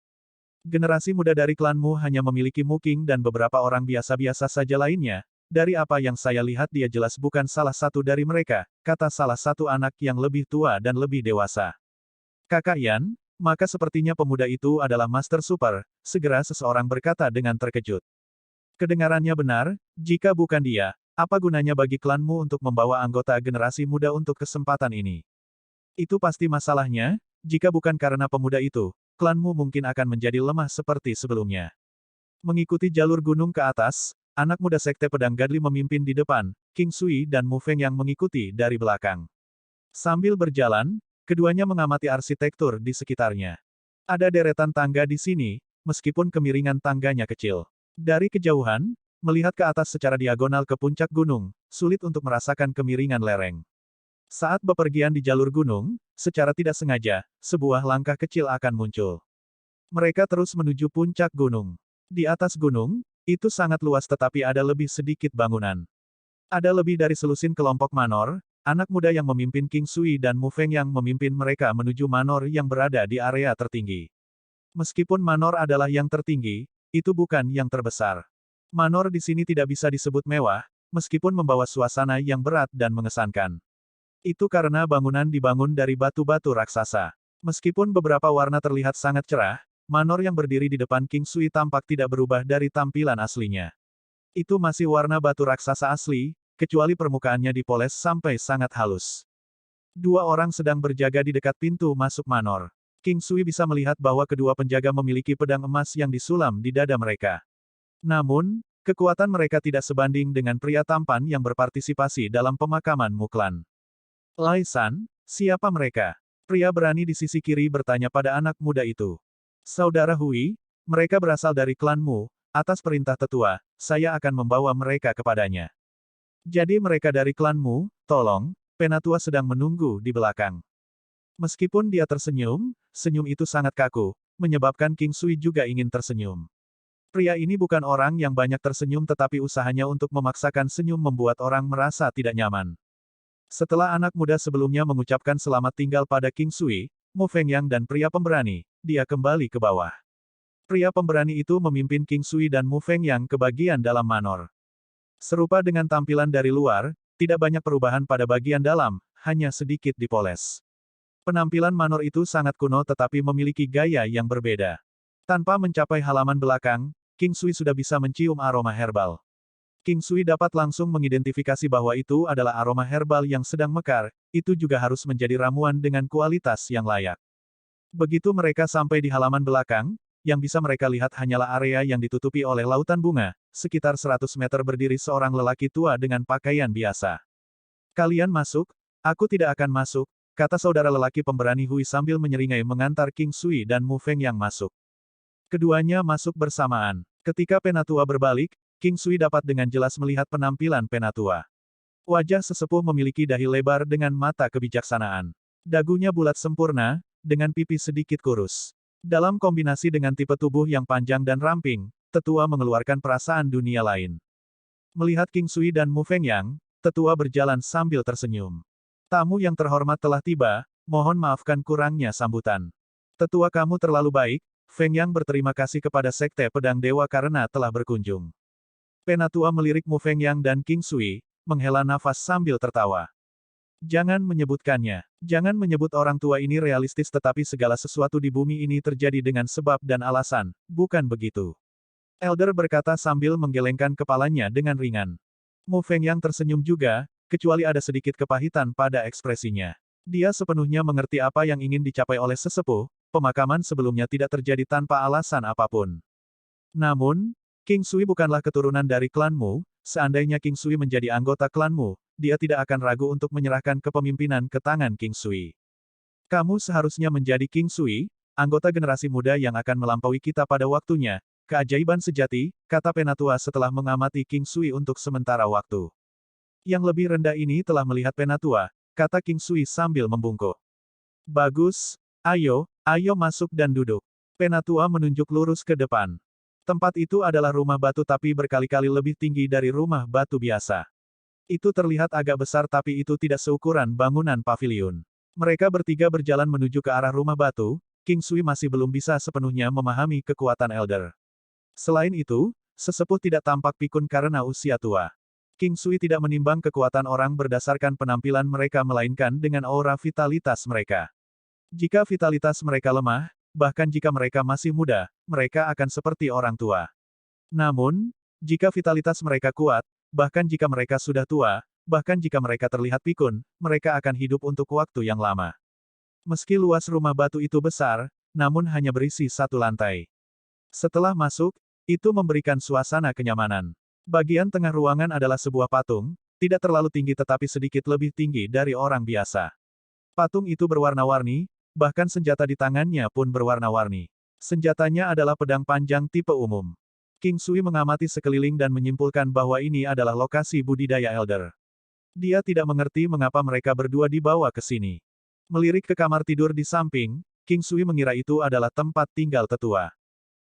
Generasi muda dari klanmu hanya memiliki Mu King dan beberapa orang biasa-biasa saja lainnya. Dari apa yang saya lihat dia jelas bukan salah satu dari mereka, kata salah satu anak yang lebih tua dan lebih dewasa. Kakak Yan, Maka sepertinya pemuda itu adalah Master Super, segera seseorang berkata dengan terkejut. Kedengarannya benar, jika bukan dia, apa gunanya bagi klanmu untuk membawa anggota generasi muda untuk kesempatan ini? Itu pasti masalahnya, jika bukan karena pemuda itu, klanmu mungkin akan menjadi lemah seperti sebelumnya. Mengikuti jalur gunung ke atas, anak muda Sekte Pedang Gadli memimpin di depan, King Sui dan Mu Feng yang mengikuti dari belakang. Sambil berjalan, keduanya mengamati arsitektur di sekitarnya. Ada deretan tangga di sini, meskipun kemiringan tangganya kecil. Dari kejauhan, melihat ke atas secara diagonal ke puncak gunung, sulit untuk merasakan kemiringan lereng. Saat bepergian di jalur gunung, secara tidak sengaja, sebuah langkah kecil akan muncul. Mereka terus menuju puncak gunung. Di atas gunung, itu sangat luas tetapi ada lebih sedikit bangunan. Ada lebih dari selusin kelompok manor, anak muda yang memimpin King Sui dan Mu Feng yang memimpin mereka menuju manor yang berada di area tertinggi. Meskipun manor adalah yang tertinggi, itu bukan yang terbesar. Manor di sini tidak bisa disebut mewah, meskipun membawa suasana yang berat dan mengesankan. Itu karena bangunan dibangun dari batu-batu raksasa. Meskipun beberapa warna terlihat sangat cerah, manor yang berdiri di depan King Sui tampak tidak berubah dari tampilan aslinya. Itu masih warna batu raksasa asli, kecuali permukaannya dipoles sampai sangat halus. Dua orang sedang berjaga di dekat pintu masuk manor. King Sui bisa melihat bahwa kedua penjaga memiliki pedang emas yang disulam di dada mereka. Namun, kekuatan mereka tidak sebanding dengan pria tampan yang berpartisipasi dalam pemakaman Muklan. Lai San, siapa mereka? Pria berani di sisi kiri bertanya pada anak muda itu. Saudara Hui, mereka berasal dari klanmu, atas perintah tetua, saya akan membawa mereka kepadanya. Jadi mereka dari klanmu, tolong, Penatua sedang menunggu di belakang. Meskipun dia tersenyum, senyum itu sangat kaku, menyebabkan King Sui juga ingin tersenyum. Pria ini bukan orang yang banyak tersenyum tetapi usahanya untuk memaksakan senyum membuat orang merasa tidak nyaman. Setelah anak muda sebelumnya mengucapkan selamat tinggal pada King Sui, Mu Fengyang dan pria pemberani, dia kembali ke bawah. Pria pemberani itu memimpin King Sui dan Mu Fengyang ke bagian dalam manor. Serupa dengan tampilan dari luar, tidak banyak perubahan pada bagian dalam, hanya sedikit dipoles. Penampilan manor itu sangat kuno tetapi memiliki gaya yang berbeda. Tanpa mencapai halaman belakang, King Sui sudah bisa mencium aroma herbal. King Sui dapat langsung mengidentifikasi bahwa itu adalah aroma herbal yang sedang mekar, itu juga harus menjadi ramuan dengan kualitas yang layak. Begitu mereka sampai di halaman belakang, yang bisa mereka lihat hanyalah area yang ditutupi oleh lautan bunga, sekitar 100 meter berdiri seorang lelaki tua dengan pakaian biasa. Kalian masuk, aku tidak akan masuk, kata saudara lelaki pemberani Hui sambil menyeringai mengantar King Sui dan Mu Feng yang masuk. Keduanya masuk bersamaan. Ketika Penatua berbalik, King Sui dapat dengan jelas melihat penampilan Penatua. Wajah sesepuh memiliki dahi lebar dengan mata kebijaksanaan. Dagunya bulat sempurna, dengan pipi sedikit kurus. Dalam kombinasi dengan tipe tubuh yang panjang dan ramping, tetua mengeluarkan perasaan dunia lain. Melihat King Sui dan Mu Fengyang, tetua berjalan sambil tersenyum. Tamu yang terhormat telah tiba, mohon maafkan kurangnya sambutan. Tetua kamu terlalu baik, Fengyang berterima kasih kepada Sekte Pedang Dewa karena telah berkunjung. Penatua melirik Mu Fengyang dan King Sui, menghela nafas sambil tertawa. Jangan menyebutkannya. Jangan menyebut orang tua ini realistis tetapi segala sesuatu di bumi ini terjadi dengan sebab dan alasan, bukan begitu? Elder berkata sambil menggelengkan kepalanya dengan ringan. Mu Fengyang tersenyum juga, kecuali ada sedikit kepahitan pada ekspresinya. Dia sepenuhnya mengerti apa yang ingin dicapai oleh sesepuh, pemakaman sebelumnya tidak terjadi tanpa alasan apapun. Namun, King Sui bukanlah keturunan dari klanmu, seandainya King Sui menjadi anggota klanmu, dia tidak akan ragu untuk menyerahkan kepemimpinan ke tangan King Sui. Kamu seharusnya menjadi King Sui, anggota generasi muda yang akan melampaui kita pada waktunya, keajaiban sejati, kata Penatua setelah mengamati King Sui untuk sementara waktu. Yang lebih rendah ini telah melihat Penatua, kata King Sui sambil membungkuk. Bagus, ayo masuk dan duduk. Penatua menunjuk lurus ke depan. Tempat itu adalah rumah batu tapi berkali-kali lebih tinggi dari rumah batu biasa. Itu terlihat agak besar tapi itu tidak seukuran bangunan paviliun. Mereka bertiga berjalan menuju ke arah rumah batu, King Sui masih belum bisa sepenuhnya memahami kekuatan Elder. Selain itu, sesepuh tidak tampak pikun karena usia tua. King Sui tidak menimbang kekuatan orang berdasarkan penampilan mereka melainkan dengan aura vitalitas mereka. Jika vitalitas mereka lemah, bahkan jika mereka masih muda, mereka akan seperti orang tua. Namun, jika vitalitas mereka kuat, bahkan jika mereka sudah tua, bahkan jika mereka terlihat pikun, mereka akan hidup untuk waktu yang lama. Meski luas rumah batu itu besar, namun hanya berisi satu lantai. Setelah masuk, itu memberikan suasana kenyamanan. Bagian tengah ruangan adalah sebuah patung, tidak terlalu tinggi tetapi sedikit lebih tinggi dari orang biasa. Patung itu berwarna-warni, bahkan senjata di tangannya pun berwarna-warni. Senjatanya adalah pedang panjang tipe umum. King Sui mengamati sekeliling dan menyimpulkan bahwa ini adalah lokasi budidaya Elder. Dia tidak mengerti mengapa mereka berdua dibawa ke sini. Melirik ke kamar tidur di samping, King Sui mengira itu adalah tempat tinggal tetua.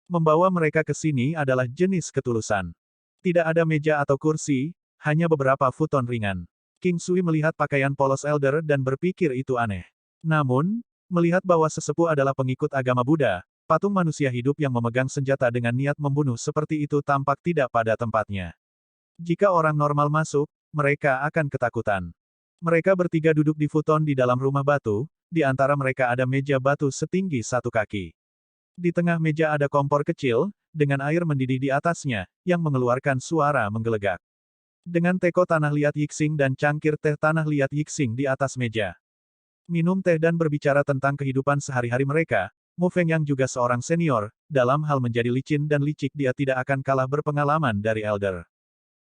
Membawa mereka ke sini adalah jenis ketulusan. Tidak ada meja atau kursi, hanya beberapa futon ringan. King Sui melihat pakaian polos Elder dan berpikir itu aneh. Namun, melihat bahwa sesepuh adalah pengikut agama Buddha, patung manusia hidup yang memegang senjata dengan niat membunuh seperti itu tampak tidak pada tempatnya. Jika orang normal masuk, mereka akan ketakutan. Mereka bertiga duduk di futon di dalam rumah batu, di antara mereka ada meja batu setinggi 1 kaki. Di tengah meja ada kompor kecil, dengan air mendidih di atasnya, yang mengeluarkan suara menggelegak. Dengan teko tanah liat Yixing dan cangkir teh tanah liat Yixing di atas meja. Minum teh dan berbicara tentang kehidupan sehari-hari mereka, Mu Fengyang juga seorang senior, dalam hal menjadi licin dan licik dia tidak akan kalah berpengalaman dari Elder.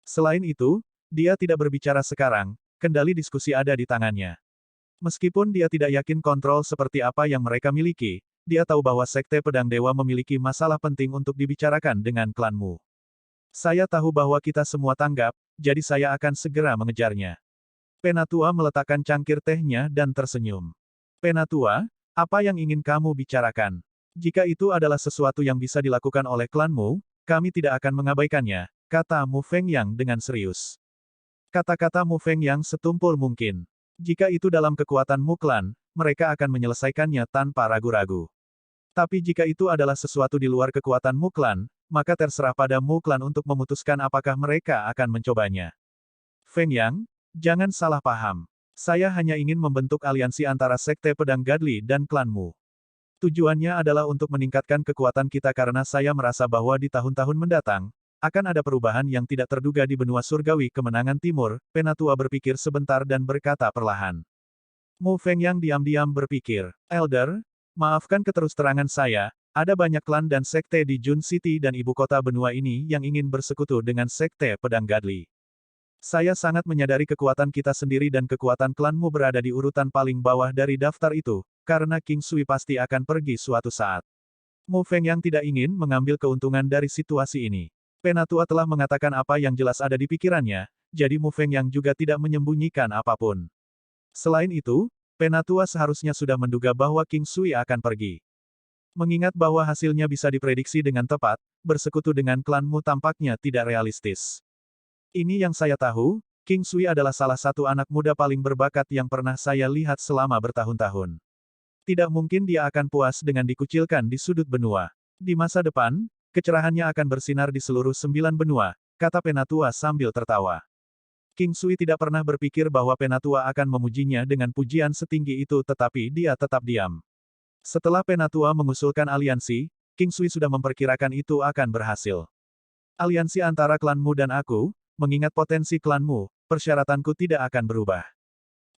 Selain itu, dia tidak berbicara sekarang, kendali diskusi ada di tangannya. Meskipun dia tidak yakin kontrol seperti apa yang mereka miliki, dia tahu bahwa Sekte Pedang Dewa memiliki masalah penting untuk dibicarakan dengan klanmu. Saya tahu bahwa kita semua tanggap, jadi saya akan segera mengejarnya. Penatua meletakkan cangkir tehnya dan tersenyum. Penatua, apa yang ingin kamu bicarakan? Jika itu adalah sesuatu yang bisa dilakukan oleh klanmu, kami tidak akan mengabaikannya, kata Mu Fengyang dengan serius. Kata-kata Mu Fengyang setumpul mungkin. Jika itu dalam kekuatan Mu Clan, mereka akan menyelesaikannya tanpa ragu-ragu. Tapi jika itu adalah sesuatu di luar kekuatan Mu Clan, maka terserah pada Mu Clan untuk memutuskan apakah mereka akan mencobanya. Fengyang, jangan salah paham. Saya hanya ingin membentuk aliansi antara Sekte Pedang Gadli dan klanmu. Tujuannya adalah untuk meningkatkan kekuatan kita karena saya merasa bahwa di tahun-tahun mendatang, akan ada perubahan yang tidak terduga di benua surgawi kemenangan timur, Penatua berpikir sebentar dan berkata perlahan. Mu Fengyang diam-diam berpikir, Elder, maafkan keterus-terangan saya, ada banyak klan dan sekte di Jun City dan ibu kota benua ini yang ingin bersekutu dengan Sekte Pedang Gadli. Saya sangat menyadari kekuatan kita sendiri dan kekuatan klanmu berada di urutan paling bawah dari daftar itu, karena King Sui pasti akan pergi suatu saat. Mu Fengyang tidak ingin mengambil keuntungan dari situasi ini. Penatua telah mengatakan apa yang jelas ada di pikirannya, jadi Mu Fengyang juga tidak menyembunyikan apapun. Selain itu, Penatua seharusnya sudah menduga bahwa King Sui akan pergi. Mengingat bahwa hasilnya bisa diprediksi dengan tepat, bersekutu dengan klanmu tampaknya tidak realistis. Ini yang saya tahu, King Sui adalah salah satu anak muda paling berbakat yang pernah saya lihat selama bertahun-tahun. Tidak mungkin dia akan puas dengan dikucilkan di sudut benua. Di masa depan, kecerahannya akan bersinar di seluruh 9 benua, kata Penatua sambil tertawa. King Sui tidak pernah berpikir bahwa Penatua akan memujinya dengan pujian setinggi itu tetapi dia tetap diam. Setelah Penatua mengusulkan aliansi, King Sui sudah memperkirakan itu akan berhasil. Aliansi antara klanmu dan aku, mengingat potensi klanmu, persyaratanku tidak akan berubah.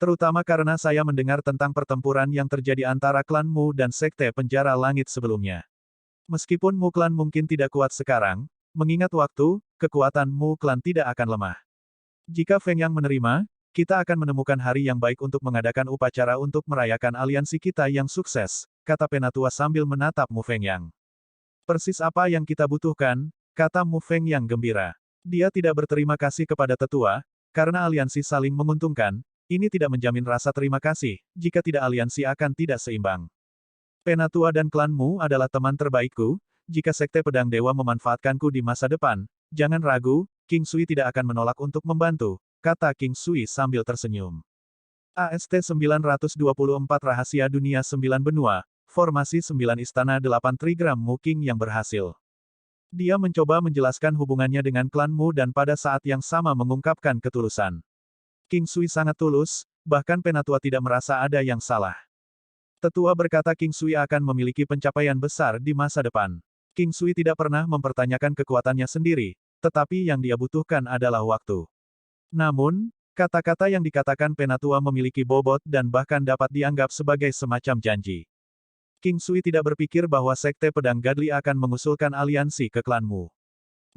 Terutama karena saya mendengar tentang pertempuran yang terjadi antara klanmu dan Sekte Penjara Langit sebelumnya. Meskipun Mu Clan mungkin tidak kuat sekarang, mengingat waktu, kekuatan Mu Clan tidak akan lemah. Jika Fengyang menerima, kita akan menemukan hari yang baik untuk mengadakan upacara untuk merayakan aliansi kita yang sukses, kata Penatua sambil menatap Mu Fengyang. Persis apa yang kita butuhkan, kata Mu Fengyang gembira. Dia tidak berterima kasih kepada tetua, karena aliansi saling menguntungkan, ini tidak menjamin rasa terima kasih, jika tidak aliansi akan tidak seimbang. Penatua dan klanmu adalah teman terbaikku, jika Sekte Pedang Dewa memanfaatkanku di masa depan, jangan ragu, King Sui tidak akan menolak untuk membantu, kata King Sui sambil tersenyum. AST 924 Rahasia Dunia 9 Benua, Formasi 9 Istana 8 Trigram Mu King yang berhasil. Dia mencoba menjelaskan hubungannya dengan klanmu dan pada saat yang sama mengungkapkan ketulusan. King Sui sangat tulus, bahkan Penatua tidak merasa ada yang salah. Tetua berkata King Sui akan memiliki pencapaian besar di masa depan. King Sui tidak pernah mempertanyakan kekuatannya sendiri, tetapi yang dia butuhkan adalah waktu. Namun, kata-kata yang dikatakan Penatua memiliki bobot dan bahkan dapat dianggap sebagai semacam janji. King Sui tidak berpikir bahwa Sekte Pedang Gadli akan mengusulkan aliansi ke klanmu.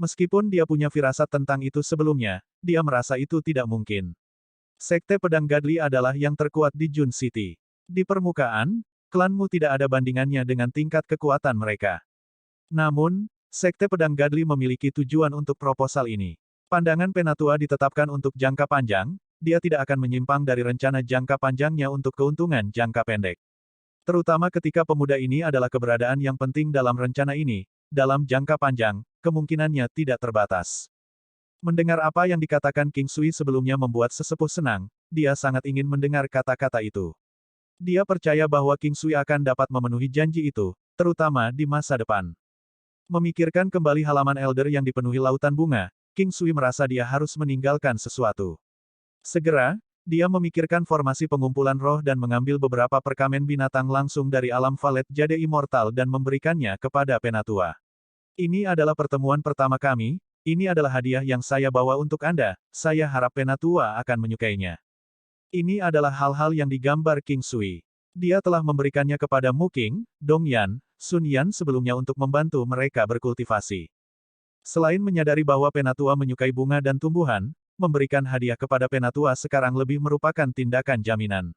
Meskipun dia punya firasat tentang itu sebelumnya, dia merasa itu tidak mungkin. Sekte Pedang Gadli adalah yang terkuat di Jun City. Di permukaan, klanmu tidak ada bandingannya dengan tingkat kekuatan mereka. Namun, Sekte Pedang Gadli memiliki tujuan untuk proposal ini. Pandangan Penatua ditetapkan untuk jangka panjang, dia tidak akan menyimpang dari rencana jangka panjangnya untuk keuntungan jangka pendek. Terutama ketika pemuda ini adalah keberadaan yang penting dalam rencana ini, dalam jangka panjang, kemungkinannya tidak terbatas. Mendengar apa yang dikatakan King Sui sebelumnya membuat sesepuh senang, dia sangat ingin mendengar kata-kata itu. Dia percaya bahwa King Sui akan dapat memenuhi janji itu, terutama di masa depan. Memikirkan kembali halaman Elder yang dipenuhi lautan bunga, King Sui merasa dia harus meninggalkan sesuatu. Segera, dia memikirkan formasi pengumpulan roh dan mengambil beberapa perkamen binatang langsung dari alam Valet Jade Immortal dan memberikannya kepada Penatua. Ini adalah pertemuan pertama kami, ini adalah hadiah yang saya bawa untuk Anda, saya harap Penatua akan menyukainya. Ini adalah hal-hal yang digambar King Sui. Dia telah memberikannya kepada Mu King, Dong Yan, Sun Yan sebelumnya untuk membantu mereka berkultivasi. Selain menyadari bahwa Penatua menyukai bunga dan tumbuhan, memberikan hadiah kepada Penatua sekarang lebih merupakan tindakan jaminan.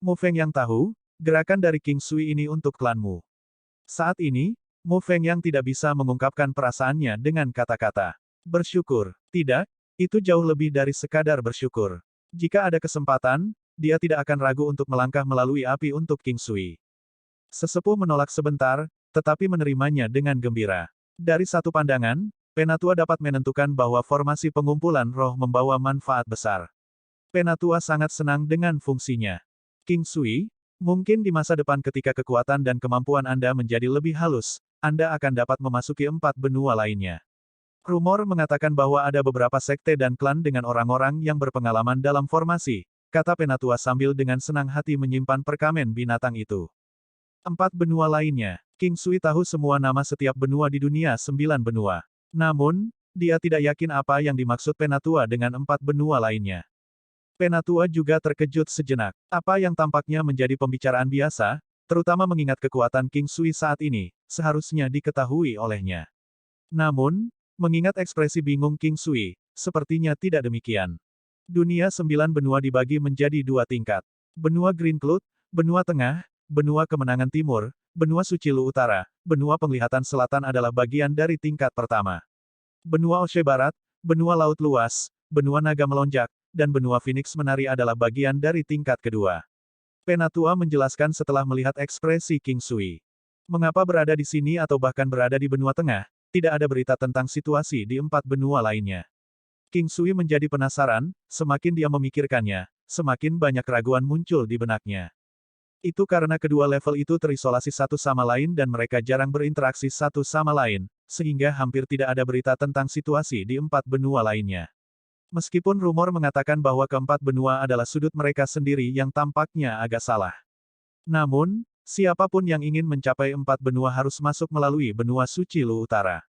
Mu Feng yang tahu, gerakan dari King Sui ini untuk klanmu. Saat ini, Mu Feng yang tidak bisa mengungkapkan perasaannya dengan kata-kata. Bersyukur. Tidak, itu jauh lebih dari sekadar bersyukur. Jika ada kesempatan, dia tidak akan ragu untuk melangkah melalui api untuk King Sui. Sesepuh menolak sebentar, tetapi menerimanya dengan gembira. Dari satu pandangan, Penatua dapat menentukan bahwa formasi pengumpulan roh membawa manfaat besar. Penatua sangat senang dengan fungsinya. King Sui, mungkin di masa depan ketika kekuatan dan kemampuan Anda menjadi lebih halus, Anda akan dapat memasuki 4 benua lainnya. Rumor mengatakan bahwa ada beberapa sekte dan klan dengan orang-orang yang berpengalaman dalam formasi, kata Penatua sambil dengan senang hati menyimpan perkamen binatang itu. 4 benua lainnya. King Sui tahu semua nama setiap benua di dunia 9 benua. Namun, dia tidak yakin apa yang dimaksud Penatua dengan 4 benua lainnya. Penatua juga terkejut sejenak. Apa yang tampaknya menjadi pembicaraan biasa, terutama mengingat kekuatan King Sui saat ini, seharusnya diketahui olehnya. Namun, mengingat ekspresi bingung King Sui, sepertinya tidak demikian. Dunia 9 benua dibagi menjadi 2 tingkat. Benua Green Cloud, benua tengah, benua kemenangan timur, benua Suci Lu Utara, benua penglihatan selatan adalah bagian dari tingkat pertama. Benua Oshe Barat, benua Laut Luas, benua Naga Melonjak, dan benua Phoenix Menari adalah bagian dari tingkat kedua. Penatua menjelaskan setelah melihat ekspresi King Sui. Mengapa berada di sini atau bahkan berada di benua tengah, tidak ada berita tentang situasi di 4 benua lainnya. King Sui menjadi penasaran, semakin dia memikirkannya, semakin banyak keraguan muncul di benaknya. Itu karena kedua level itu terisolasi satu sama lain dan mereka jarang berinteraksi satu sama lain, sehingga hampir tidak ada berita tentang situasi di 4 benua lainnya. Meskipun rumor mengatakan bahwa keempat benua adalah sudut mereka sendiri yang tampaknya agak salah. Namun, siapapun yang ingin mencapai 4 benua harus masuk melalui benua Suci Lu Utara.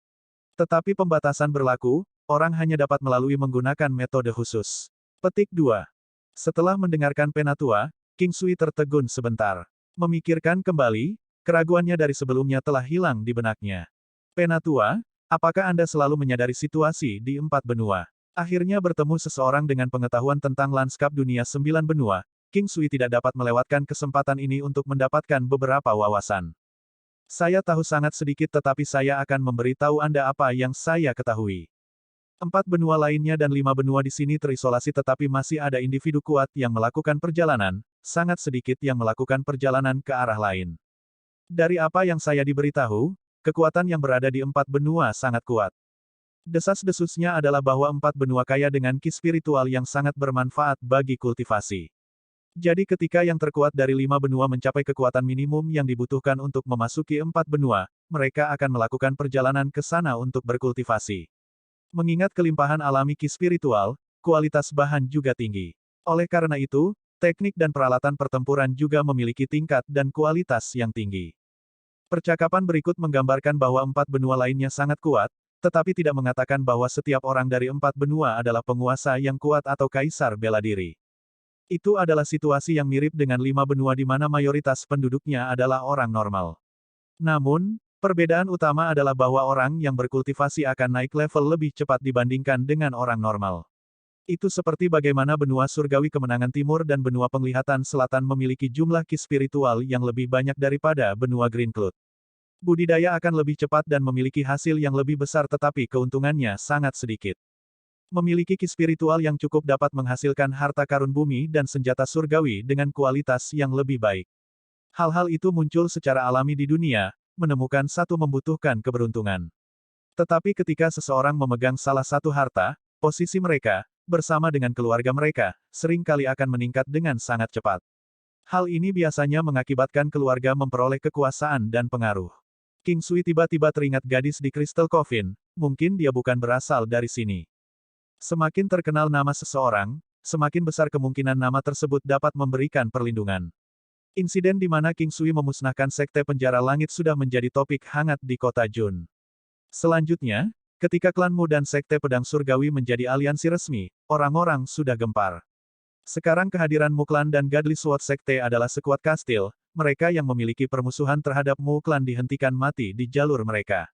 Tetapi pembatasan berlaku, orang hanya dapat melalui menggunakan metode khusus. Petik 2. Setelah mendengarkan Penatua, King Sui tertegun sebentar. Memikirkan kembali, keraguannya dari sebelumnya telah hilang di benaknya. Penatua, apakah Anda selalu menyadari situasi di 4 benua? Akhirnya bertemu seseorang dengan pengetahuan tentang lanskap dunia 9 benua, King Sui tidak dapat melewatkan kesempatan ini untuk mendapatkan beberapa wawasan. Saya tahu sangat sedikit tetapi saya akan memberitahu Anda apa yang saya ketahui. 4 benua lainnya dan 5 benua di sini terisolasi tetapi masih ada individu kuat yang melakukan perjalanan, sangat sedikit yang melakukan perjalanan ke arah lain. Dari apa yang saya diberitahu, kekuatan yang berada di 4 benua sangat kuat. Desas-desusnya adalah bahwa 4 benua kaya dengan ki spiritual yang sangat bermanfaat bagi kultivasi. Jadi ketika yang terkuat dari 5 benua mencapai kekuatan minimum yang dibutuhkan untuk memasuki 4 benua, mereka akan melakukan perjalanan ke sana untuk berkultivasi. Mengingat kelimpahan alami ki spiritual, kualitas bahan juga tinggi. Oleh karena itu, Teknik dan peralatan pertempuran juga memiliki tingkat dan kualitas yang tinggi. Percakapan berikut menggambarkan bahwa 4 benua lainnya sangat kuat, tetapi tidak mengatakan bahwa setiap orang dari 4 benua adalah penguasa yang kuat atau kaisar bela diri. Itu adalah situasi yang mirip dengan 5 benua di mana mayoritas penduduknya adalah orang normal. Namun, perbedaan utama adalah bahwa orang yang berkultivasi akan naik level lebih cepat dibandingkan dengan orang normal. Itu seperti bagaimana benua surgawi kemenangan timur dan benua penglihatan selatan memiliki jumlah ki spiritual yang lebih banyak daripada benua Green Cloud. Budidaya akan lebih cepat dan memiliki hasil yang lebih besar tetapi keuntungannya sangat sedikit. Memiliki ki spiritual yang cukup dapat menghasilkan harta karun bumi dan senjata surgawi dengan kualitas yang lebih baik. Hal-hal itu muncul secara alami di dunia, menemukan satu membutuhkan keberuntungan. Tetapi ketika seseorang memegang salah satu harta, posisi mereka, bersama dengan keluarga mereka, sering kali akan meningkat dengan sangat cepat. Hal ini biasanya mengakibatkan keluarga memperoleh kekuasaan dan pengaruh. King Sui tiba-tiba teringat gadis di Crystal Coffin, mungkin dia bukan berasal dari sini. Semakin terkenal nama seseorang, semakin besar kemungkinan nama tersebut dapat memberikan perlindungan. Insiden di mana King Sui memusnahkan Sekte Penjara Langit sudah menjadi topik hangat di kota Jun. Selanjutnya, ketika klanmu dan Sekte Pedang Surgawi menjadi aliansi resmi, orang-orang sudah gempar. Sekarang kehadiran Muklan dan Godly Sword Sekte adalah sekuat kastil, mereka yang memiliki permusuhan terhadap Muklan dihentikan mati di jalur mereka.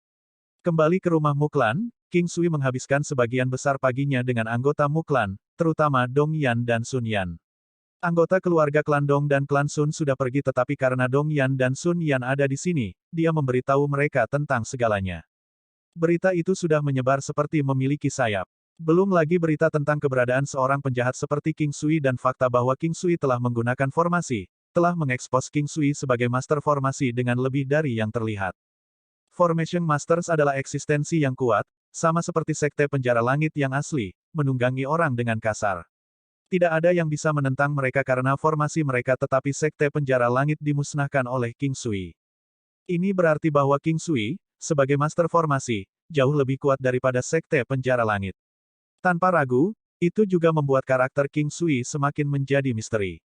Kembali ke rumah Muklan, King Sui menghabiskan sebagian besar paginya dengan anggota Muklan, terutama Dong Yan dan Sun Yan. Anggota keluarga klan Dong dan klan Sun sudah pergi tetapi karena Dong Yan dan Sun Yan ada di sini, dia memberitahu mereka tentang segalanya. Berita itu sudah menyebar seperti memiliki sayap. Belum lagi berita tentang keberadaan seorang penjahat seperti King Sui dan fakta bahwa King Sui telah menggunakan formasi, telah mengekspos King Sui sebagai master formasi dengan lebih dari yang terlihat. Formation Masters adalah eksistensi yang kuat, sama seperti Sekte Penjara Langit yang asli, menunggangi orang dengan kasar. Tidak ada yang bisa menentang mereka karena formasi mereka tetapi Sekte Penjara Langit dimusnahkan oleh King Sui. Ini berarti bahwa King Sui, sebagai master formasi, jauh lebih kuat daripada Sekte Penjara Langit. Tanpa ragu, itu juga membuat karakter King Sui semakin menjadi misteri.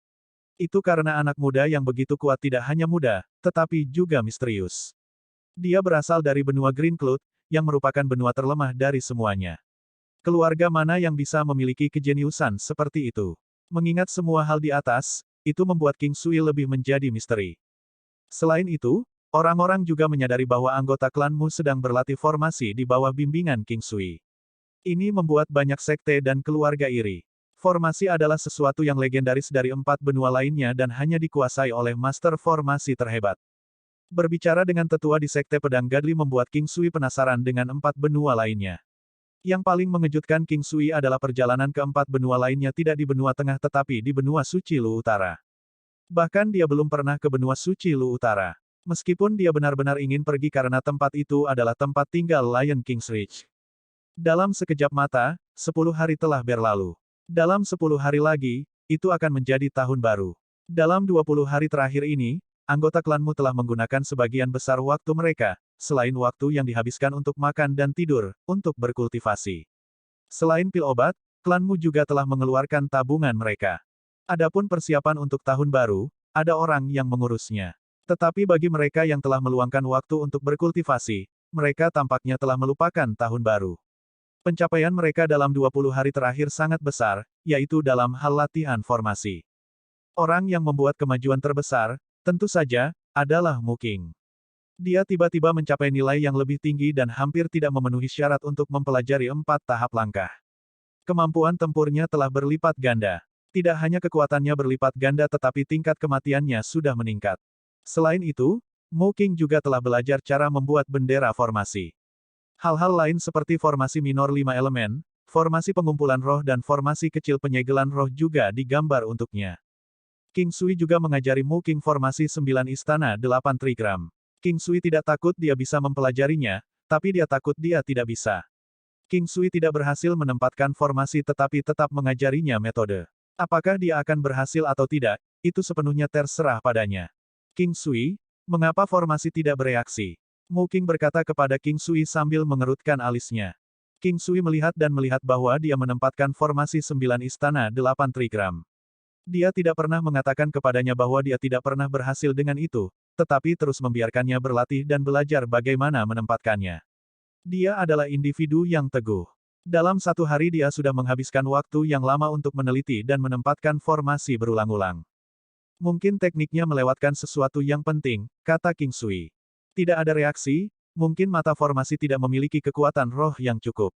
Itu karena anak muda yang begitu kuat tidak hanya muda, tetapi juga misterius. Dia berasal dari benua Green Cloud, yang merupakan benua terlemah dari semuanya. Keluarga mana yang bisa memiliki kejeniusan seperti itu? Mengingat semua hal di atas, itu membuat King Sui lebih menjadi misteri. Selain itu, orang-orang juga menyadari bahwa anggota klanmu sedang berlatih formasi di bawah bimbingan King Sui. Ini membuat banyak sekte dan keluarga iri. Formasi adalah sesuatu yang legendaris dari 4 benua lainnya dan hanya dikuasai oleh master formasi terhebat. Berbicara dengan tetua di Sekte Pedang Godly membuat King Sui penasaran dengan 4 benua lainnya. Yang paling mengejutkan King Sui adalah perjalanan ke 4 benua lainnya tidak di benua tengah tetapi di benua suci Lu Utara. Bahkan dia belum pernah ke benua suci Lu Utara. Meskipun dia benar-benar ingin pergi karena tempat itu adalah tempat tinggal Lion King's Reach. Dalam sekejap mata, 10 hari telah berlalu. Dalam 10 hari lagi, itu akan menjadi tahun baru. Dalam 20 hari terakhir ini, anggota klanmu telah menggunakan sebagian besar waktu mereka, selain waktu yang dihabiskan untuk makan dan tidur, untuk berkultivasi. Selain pil obat, klanmu juga telah mengeluarkan tabungan mereka. Adapun persiapan untuk tahun baru, ada orang yang mengurusnya. Tetapi bagi mereka yang telah meluangkan waktu untuk berkultivasi, mereka tampaknya telah melupakan tahun baru. Pencapaian mereka dalam 20 hari terakhir sangat besar, yaitu dalam hal latihan formasi. Orang yang membuat kemajuan terbesar, tentu saja, adalah Mu Qing. Dia tiba-tiba mencapai nilai yang lebih tinggi dan hampir tidak memenuhi syarat untuk mempelajari 4 tahap langkah. Kemampuan tempurnya telah berlipat ganda. Tidak hanya kekuatannya berlipat ganda tetapi tingkat kematiannya sudah meningkat. Selain itu, Mu Qing juga telah belajar cara membuat bendera formasi. Hal-hal lain seperti formasi minor 5 elemen, formasi pengumpulan roh dan formasi kecil penyegelan roh juga digambar untuknya. King Sui juga mengajari Mu Qing formasi 9 istana 8 trigram. King Sui tidak takut dia bisa mempelajarinya, tapi dia takut dia tidak bisa. King Sui tidak berhasil menempatkan formasi tetapi tetap mengajarinya metode. Apakah dia akan berhasil atau tidak, itu sepenuhnya terserah padanya. King Sui, mengapa formasi tidak bereaksi? Mu Qing berkata kepada King Sui sambil mengerutkan alisnya. King Sui melihat dan melihat bahwa dia menempatkan formasi 9 istana 8 trigram. Dia tidak pernah mengatakan kepadanya bahwa dia tidak pernah berhasil dengan itu, tetapi terus membiarkannya berlatih dan belajar bagaimana menempatkannya. Dia adalah individu yang teguh. Dalam satu hari dia sudah menghabiskan waktu yang lama untuk meneliti dan menempatkan formasi berulang-ulang. Mungkin tekniknya melewatkan sesuatu yang penting, kata King Sui. Tidak ada reaksi, mungkin mata formasi tidak memiliki kekuatan roh yang cukup.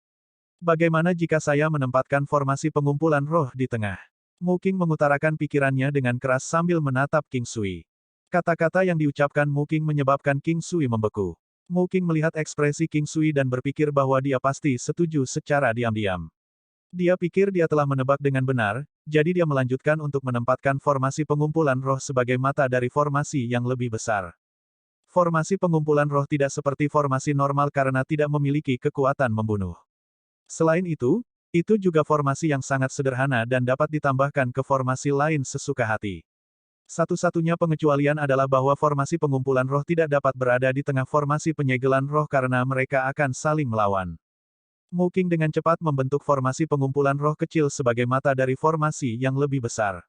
Bagaimana jika saya menempatkan formasi pengumpulan roh di tengah? Mu Qing mengutarakan pikirannya dengan keras sambil menatap King Sui. Kata-kata yang diucapkan Mu Qing menyebabkan King Sui membeku. Mu Qing melihat ekspresi King Sui dan berpikir bahwa dia pasti setuju secara diam-diam. Dia pikir dia telah menebak dengan benar, jadi dia melanjutkan untuk menempatkan formasi pengumpulan roh sebagai mata dari formasi yang lebih besar. Formasi pengumpulan roh tidak seperti formasi normal karena tidak memiliki kekuatan membunuh. Selain itu juga formasi yang sangat sederhana dan dapat ditambahkan ke formasi lain sesuka hati. Satu-satunya pengecualian adalah bahwa formasi pengumpulan roh tidak dapat berada di tengah formasi penyegelan roh karena mereka akan saling melawan. Mu Qing dengan cepat membentuk formasi pengumpulan roh kecil sebagai mata dari formasi yang lebih besar.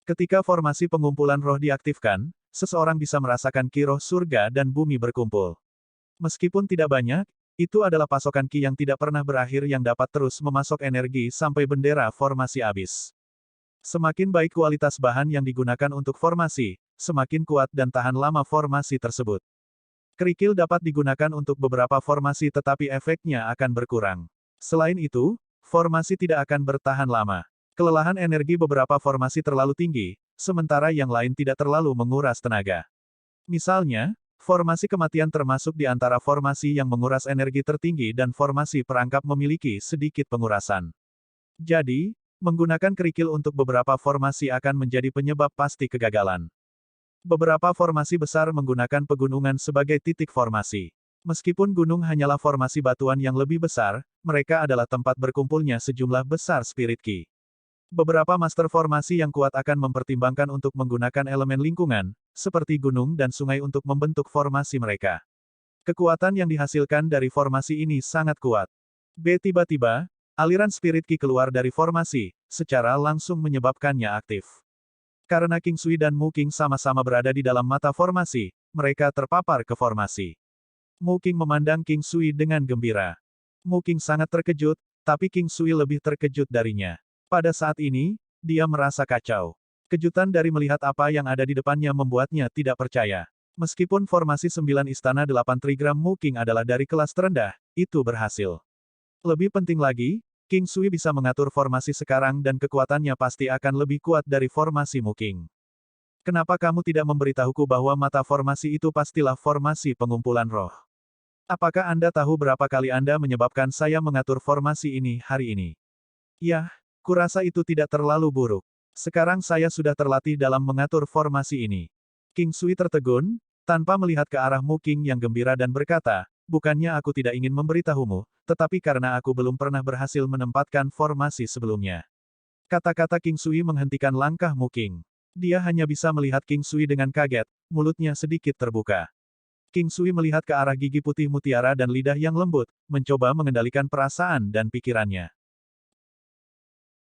Ketika formasi pengumpulan roh diaktifkan, seseorang bisa merasakan ki roh surga dan bumi berkumpul. Meskipun tidak banyak, itu adalah pasokan ki yang tidak pernah berakhir yang dapat terus memasok energi sampai bendera formasi habis. Semakin baik kualitas bahan yang digunakan untuk formasi, semakin kuat dan tahan lama formasi tersebut. Kerikil dapat digunakan untuk beberapa formasi tetapi efeknya akan berkurang. Selain itu, formasi tidak akan bertahan lama. Kelelahan energi beberapa formasi terlalu tinggi, sementara yang lain tidak terlalu menguras tenaga. Misalnya, formasi kematian termasuk di antara formasi yang menguras energi tertinggi dan formasi perangkap memiliki sedikit pengurasan. Jadi, menggunakan kerikil untuk beberapa formasi akan menjadi penyebab pasti kegagalan. Beberapa formasi besar menggunakan pegunungan sebagai titik formasi. Meskipun gunung hanyalah formasi batuan yang lebih besar, mereka adalah tempat berkumpulnya sejumlah besar spirit ki. Beberapa master formasi yang kuat akan mempertimbangkan untuk menggunakan elemen lingkungan, seperti gunung dan sungai untuk membentuk formasi mereka. Kekuatan yang dihasilkan dari formasi ini sangat kuat. Tiba-tiba, aliran spirit ki keluar dari formasi, secara langsung menyebabkannya aktif. Karena King Sui dan Mu Qing sama-sama berada di dalam mata formasi, mereka terpapar ke formasi. Mu Qing memandang King Sui dengan gembira. Mu Qing sangat terkejut, tapi King Sui lebih terkejut darinya. Pada saat ini, dia merasa kacau. Kejutan dari melihat apa yang ada di depannya membuatnya tidak percaya. Meskipun formasi 9 istana 8 trigram Mu Qing adalah dari kelas terendah, itu berhasil. Lebih penting lagi, King Sui bisa mengatur formasi sekarang dan kekuatannya pasti akan lebih kuat dari formasi Mu Qing. Kenapa kamu tidak memberitahuku bahwa mata formasi itu pastilah formasi pengumpulan roh? Apakah Anda tahu berapa kali Anda menyebabkan saya mengatur formasi ini hari ini? Yah, kurasa itu tidak terlalu buruk. Sekarang saya sudah terlatih dalam mengatur formasi ini. King Sui tertegun, tanpa melihat ke arah Mu Qing yang gembira dan berkata, bukannya aku tidak ingin memberitahumu, tetapi karena aku belum pernah berhasil menempatkan formasi sebelumnya. Kata-kata King Sui menghentikan langkah Mu Qing. Dia hanya bisa melihat King Sui dengan kaget, mulutnya sedikit terbuka. King Sui melihat ke arah gigi putih mutiara dan lidah yang lembut, mencoba mengendalikan perasaan dan pikirannya.